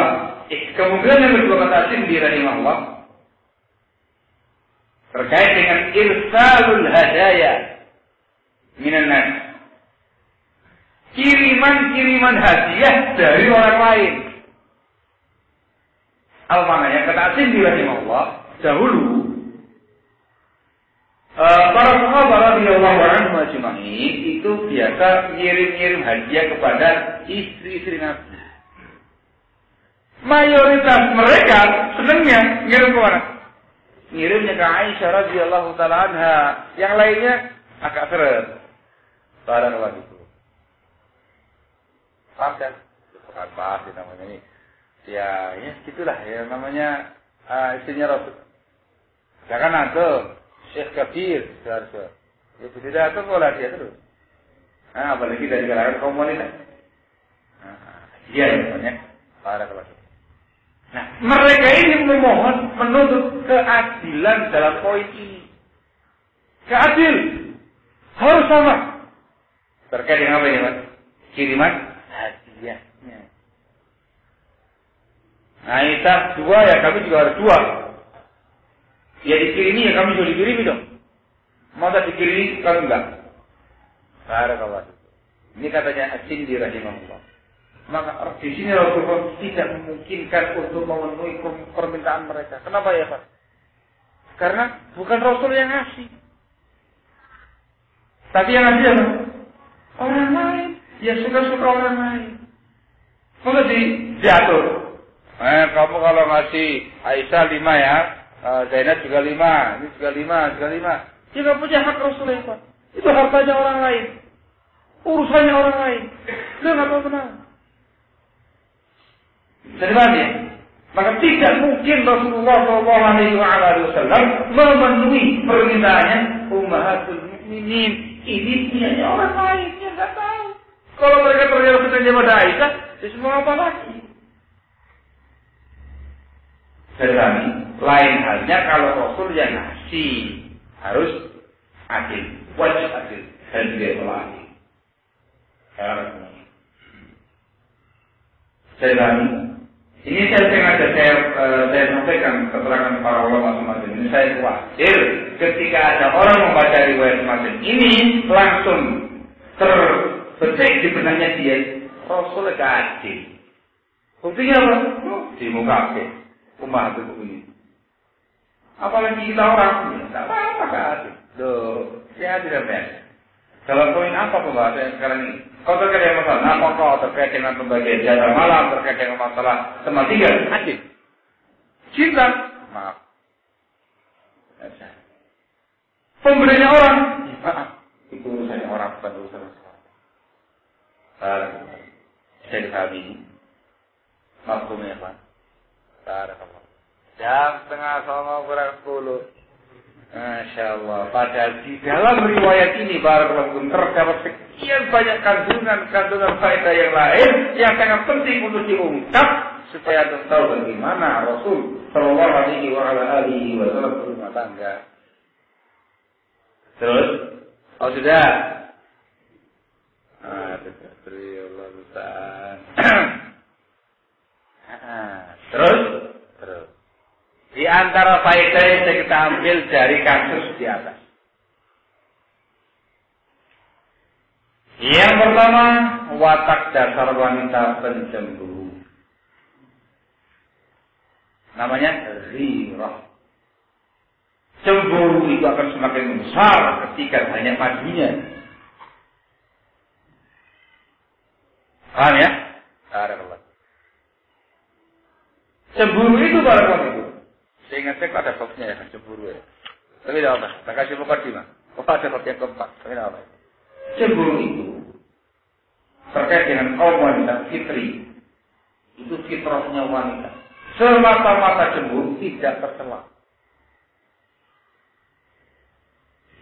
kemungkinan yang kedua kata Sindi rahimahullah terkait dengan irsalul hadaya minan nas. Kiriman hadiah dari orang lain. Al-Mananya kata Sindi rahimahullah, dahulu para sahabat radhiyallahu anhum ajma'in itu biasa ngirim-ngirim hadiah kepada istri-istri Nabi. Mayoritas mereka senangnya ngirim ke mana? Ngirimnya ke Aisyah radhiyallahu taala anha. Yang lainnya agak seret. Barang begitu. Paham kan? Bukan bahas namanya ini. Ya gitulah ya namanya istrinya Rasul. Jangan antum Syekh Kabir, seharusnya. Ya tidak antum pola dia terus. Apalagi dari kalangan kaum wanita. Dia namanya para kelas. Nah, mereka ini memohon menuntut keadilan dalam poin ini. Keadil harus sama. Terkait dengan apa ini, Mas? Kiriman hadiahnya. Nah, Aisyah 2 ya, kami juga harus 2. Ya dikirimi ya, kami juga dikirimi dong. Mau tak dikirimi, kalau enggak. Barakallahu. Ini katanya As-Sindi rahimahullah. Maka di sini Rasulullah tidak memungkinkan untuk memenuhi permintaan mereka. Kenapa ya Pak? Karena bukan Rasul yang ngasih. Tapi yang ngasih apa? Orang lain. Ya suka-suka orang lain. Maka diatur. Kamu kalau ngasih Aisyah 5 ya, Zainab juga 5, ini juga 5. Dia nggak punya hak Rasulullah Pak. Itu hartanya orang lain. Urusannya orang lain. Dia nggak tahu benar. Jadi ya? Maka tidak mungkin Rasulullah SAW memenuhi permintaannya ummahatul mukminin. Ini punyanya orang lain yang nggak tahu. Kalau mereka ternyata bertanya pada Aisyah, ya semua apa lagi? Jadi lain halnya kalau Rasul yang ngasih harus adil, wajib adil dan tidak adil. Ini saya sengaja saya sampaikan keterangan para ulama semacam ini. Saya khawatir ketika ada orang membaca riwayat semacam ini langsung terbetik di benaknya dia Rasul adil. Buktinya apa? Di muka ke Ummahatul Mukminin. Apalagi kita orang, tidak apa-apa kan? Loh, ya tidak benar. Dalam poin apa pembahasan sekarang ini? Kau terkait dengan masalah nafkah, terkait dengan pembagian jatah malam, terkait dengan masalah teman tinggal, haji, cinta, maaf. Pemberinya orang, maaf. Itu urusannya orang, bukan urusan orang. Saya dihami, maksudnya apa? Barakallah. Jam 9:30 Masya Allah. Padahal di dalam riwayat ini barakallahu terdapat sekian banyak kandungan faedah yang lain yang sangat penting untuk diungkap supaya kita tahu bagaimana Rasul Shallallahu Alaihi Wasallam berumah tangga. Terus, sudah. Terus. Di antara faedah yang kita ambil dari kasus di atas. Yang pertama, watak dasar wanita pencemburu. Namanya ghirah. Cemburu itu akan semakin besar ketika banyak madunya. Paham ya? Barakallah. Cemburu itu barakallah itu. Saya ingat saya ada babnya ya, cemburu ya. Tapi tidak apa, tak kasih mukadimah. Ada bab yang keempat, tapi tidak apa. Cemburu itu terkait dengan kaum wanita fitri. Itu fitrahnya wanita. Semata-mata cemburu tidak tercela.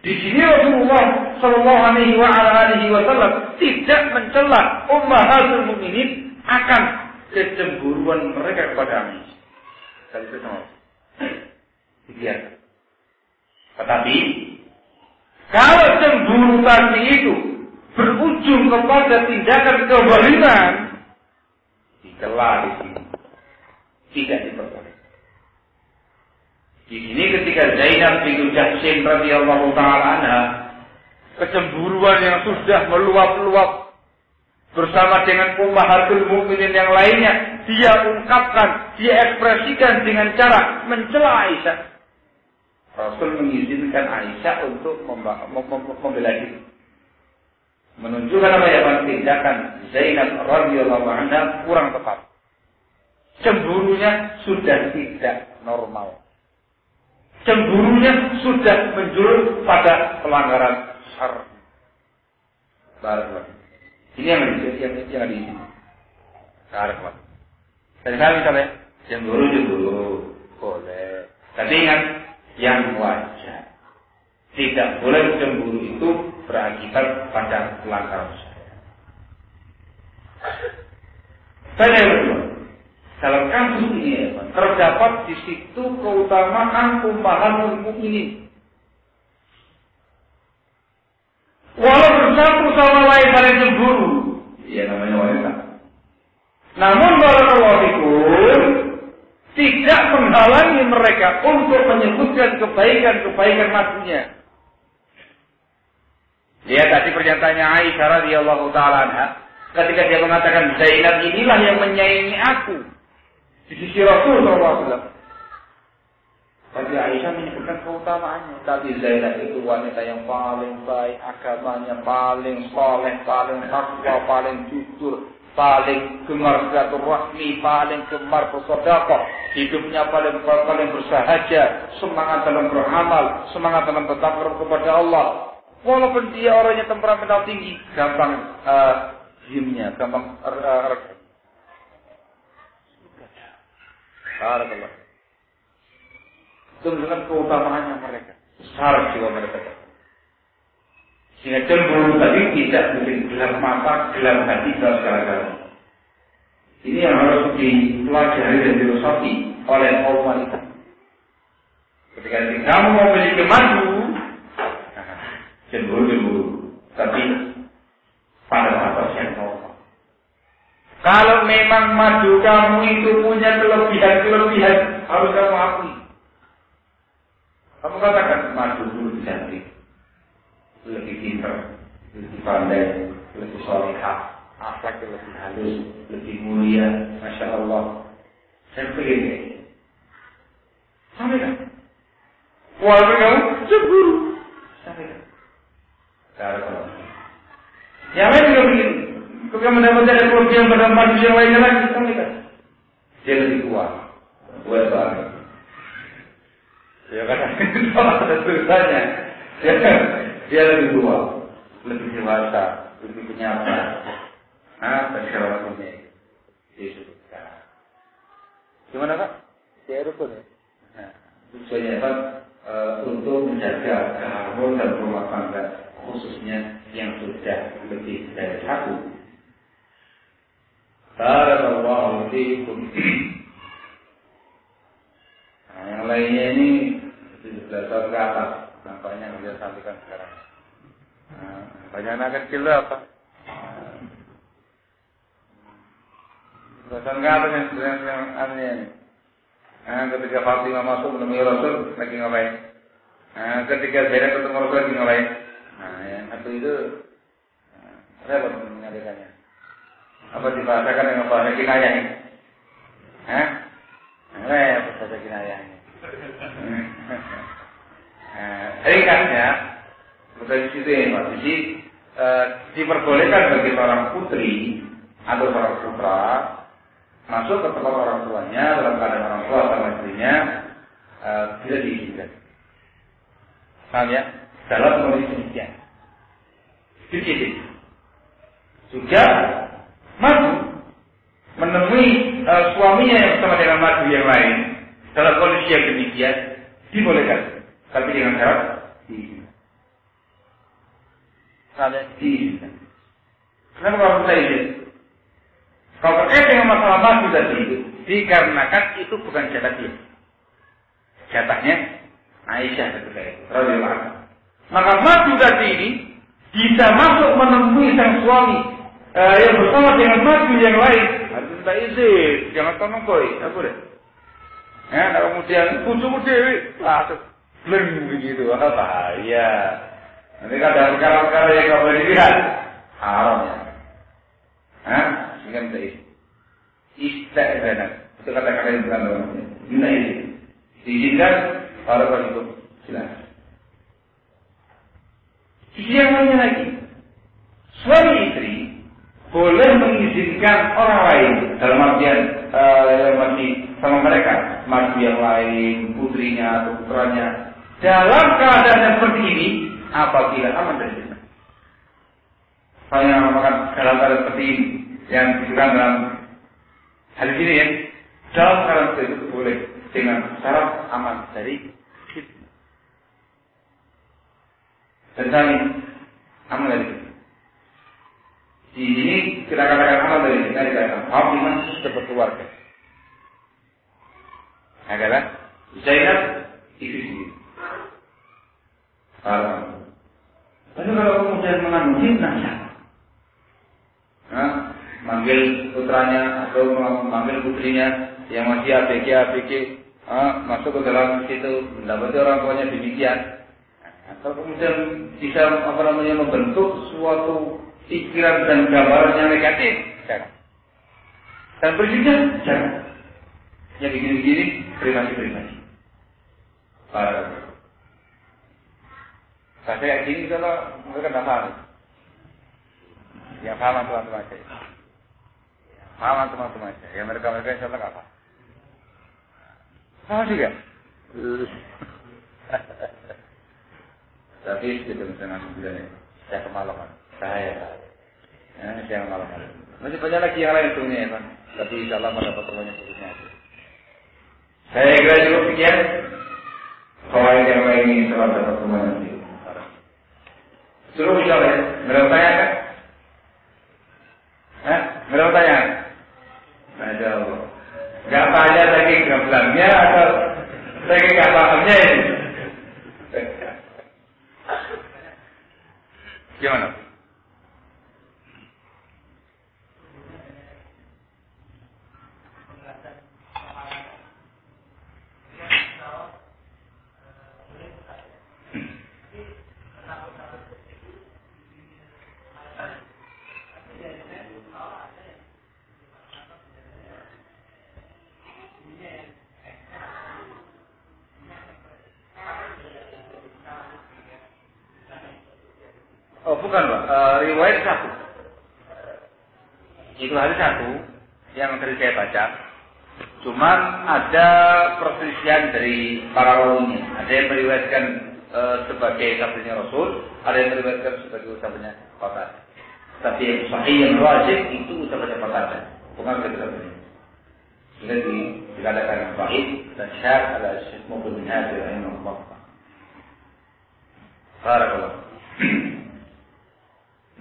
Di sini Rasulullah Shallallahu Alaihi Wasallam tidak mencela Ummahatul Mukminin akan kecemburuan mereka kepada Aisyah. Kalau itu sama. Dibiarkan. Tetapi kalau cemburu tadi itu berujung kepada tindakan kezaliman, dicela di sini, tidak diperbolehkan. Di sini ketika Zainab bintu Jahsy radhiyallahu taala anha, kecemburuan yang sudah meluap-luap bersama dengan Ummahatul Mukminin yang lainnya, dia ungkapkan, dia ekspresikan dengan cara mencela Aisyah. Rasul mengizinkan Aisyah untuk membela diri. Menunjukkan apa ya, tindakan Zainab radhiyallahu anha kurang tepat. Cemburunya sudah tidak normal. Cemburunya sudah menjurus pada pelanggaran syar'i. Barakallahu. Ini yang di sini. Barakallahu. Dan kalau misalnya cemburu boleh. Tapi ingat yang wajar. Tidak boleh cemburu itu berakibat pada pelanggaran syariat. Dan yang kedua, dalam kasus ini terdapat di situ keutamaan Ummahatul Mukminin. Walaupun satu sama lain saling cemburu, ya namanya wanita. Namun barakallahu fikum tidak menghalangi mereka untuk menyebutkan kebaikan-kebaikan madunya. Lihat tadi pernyataannya Aisyah radhiyallahu taala anha ketika dia mengatakan Zainab inilah yang menyayangi aku di sisi Rasul sallallahu alaihi wasallam. Tapi Aisyah menyebutkan keutamaannya. Tapi Zainab itu wanita yang paling baik, agamanya paling saleh, paling takwa, paling jujur, paling gemar silaturahmi, paling gemar bersedekah, hidupnya paling bersahaja, semangat dalam beramal, semangat dalam bertakwa kepada Allah. Walaupun dia orangnya temperamental tinggi, gampang diamnya, gampang Barakallah. Itu menunjukkan keutamaannya mereka. Besar jiwa mereka. Sehingga cemburu tadi tidak bikin gelap mata, gelap hati, dan segala-galanya. Ini yang harus dipelajari dan filosofi oleh kaum wanita. Ketika kamu memiliki madu, cemburu. Tapi pada batas yang normal. Kalau memang madu kamu itu punya kelebihan, harus kamu akui. Kamu katakan madu dulu cantik, lebih pintar, lebih pandai, lebih solehah, akhlaknya lebih halus, lebih mulia, masya Masya Allah, saya pengen sampai kan? Walaupun kamu cemburu, sampai kan? Karena yang lain juga begini. Ketika mendapatkan kelebihan pada manusia yang lainnya lagi, sampai kan? Dia lebih kuat, buat banget. Ya kan? Kalau ada tulisannya, dia lebih tua, lebih dewasa, lebih penyapa. Bersyarat ini disebutkan. Gimana Pak? Saya rukun ya? Tujuannya Pak untuk menjaga keharmonisan rumah tangga, khususnya yang sudah lebih dari satu. Barakallahu fiikum. Yang lainnya ini 17 tahun ke atas, nampaknya bisa sampaikan sekarang. Banyak anak kecil apa? Bahkan nggak ada yang aneh ini. Ketika Fatimah masuk menemui Rasul lagi ngapain? Ketika Zainab ketemu Rasul lagi ngapain? Yang satu itu repot mengadakannya. Apa dibahasakan dengan bahasa kinayah ini? Repot bahasa kinayah ini. Ringkasnya, bukan di situ ya, Pak. Jadi diperbolehkan bagi seorang putri atau seorang putra masuk ke tempat orang tuanya dalam keadaan orang tua sama istrinya tidak diizinkan. Paham ya? Dalam kondisi demikian. Jadi juga madu menemui suaminya yang bersama dengan madu yang lain dalam kondisi yang demikian dibolehkan, tapi dengan syarat diizinkan. Paham ya? Diizinkan. Kenapa kalau saya izin? Kalau terkait dengan masalah madu tadi itu, dikarenakan itu bukan jatah dia. Jatahnya Aisyah ketika itu. Maka madu tadi ini bisa masuk menemui sang suami yang bersama dengan madu yang lain. Harus minta izin, jangan tonongkoi, apa deh? Ya, kemudian bujumu dewi, langsung bleng begitu, bahaya. Nanti ada perkara-perkara yang kau boleh lihat, haram ya. Dengan minta izin. Ista'zanan. Itu kata-kata yang bukan namanya. Minta izin. Diizinkan, kalau itu silakan. Sisi yang lainnya lagi. Suami istri boleh mengizinkan orang lain dalam artian yang masih sama mereka, madu yang lain, putrinya atau putranya, dalam keadaan yang seperti ini apabila aman dari fitnah. Saya mengatakan dalam keadaan seperti ini yang disebutkan dalam hadis ini ya, dalam keadaan itu boleh dengan syarat aman dari fitnah. Dan kami aman dari fitnah. Di sini kita katakan aman dari fitnah dikatakan Fatimah sudah berkeluarga. Adalah Zainab istri sendiri. Tapi kalau kemudian mengandung fitnah ya, manggil putranya atau manggil putrinya yang masih ABG, masuk ke dalam situ, mendapati orang tuanya demikian, atau kemudian bisa membentuk suatu pikiran dan gambaran yang negatif, jangan. Dan berjujur, jangan. Yang begini-begini, privasi. Saya kayak gini kalau mereka tidak paham. Yang paham teman-teman aja. Paham teman-teman aja. Yang mereka insya Allah nggak paham. Paham juga. Tapi kita dengan sebenarnya saya kemalaman. Saya kemalaman. Masih banyak lagi yang lain tuhnya ya kan. Tapi insya Allah mendapat banyak berikutnya aja. Saya kira cukup sekian. Kalau yang lain ini selalu dapat semuanya nanti. Suruh insya Allah ya. Mereka tanyakan? Mereka tanyakan? Masya Allah. Gak tanya lagi gambarnya atau lagi gak pahamnya ini? Gimana? Oh bukan Pak, riwayat satu. Itu hadis satu yang tadi saya baca. Cuman ada perselisihan dari para rawinya. Ada yang meriwayatkan sebagai sabdanya Rasul, ada yang meriwayatkan sebagai ucapannya Qatadah. Tapi yang sahih yang wajib itu ucapannya Qatadah, bukan sabdanya. Sudah dikatakan yang sahih dan syarh ala Syekh Muhammad bin Hadi rahimahullah. Barakallah.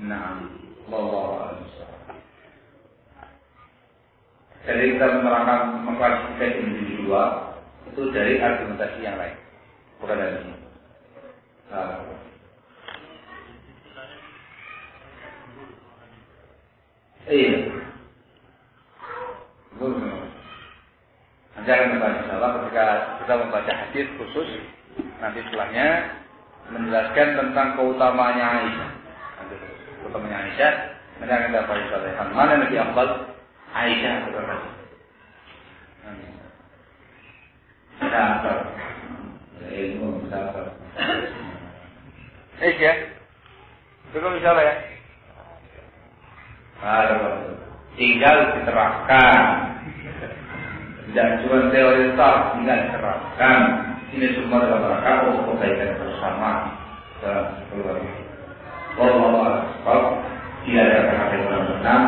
Nah, wallahu a'lam. Jadi kita menerangkan mengklasifikasi menjadi dua itu dari argumentasi yang lain, bukan dari ini. Iya. Nanti akan membahas insyaallah ketika kita membaca hadis khusus nanti setelahnya menjelaskan tentang keutamaannya Aisyah. Keutamaannya Aisyah nanti akan kita bahas insyaallah. Mana yang lebih afdal? Aisyah atau Rasul. Sabar. Ilmu sabar. Ya. Belum insyaallah ya. Tinggal diterapkan. Tidak cuma teori tak, tinggal diterapkan. Ini semua dalam rangka untuk kebaikan bersama dalam keluarga. Wallahu a'lam. Tidak ada kata yang benar,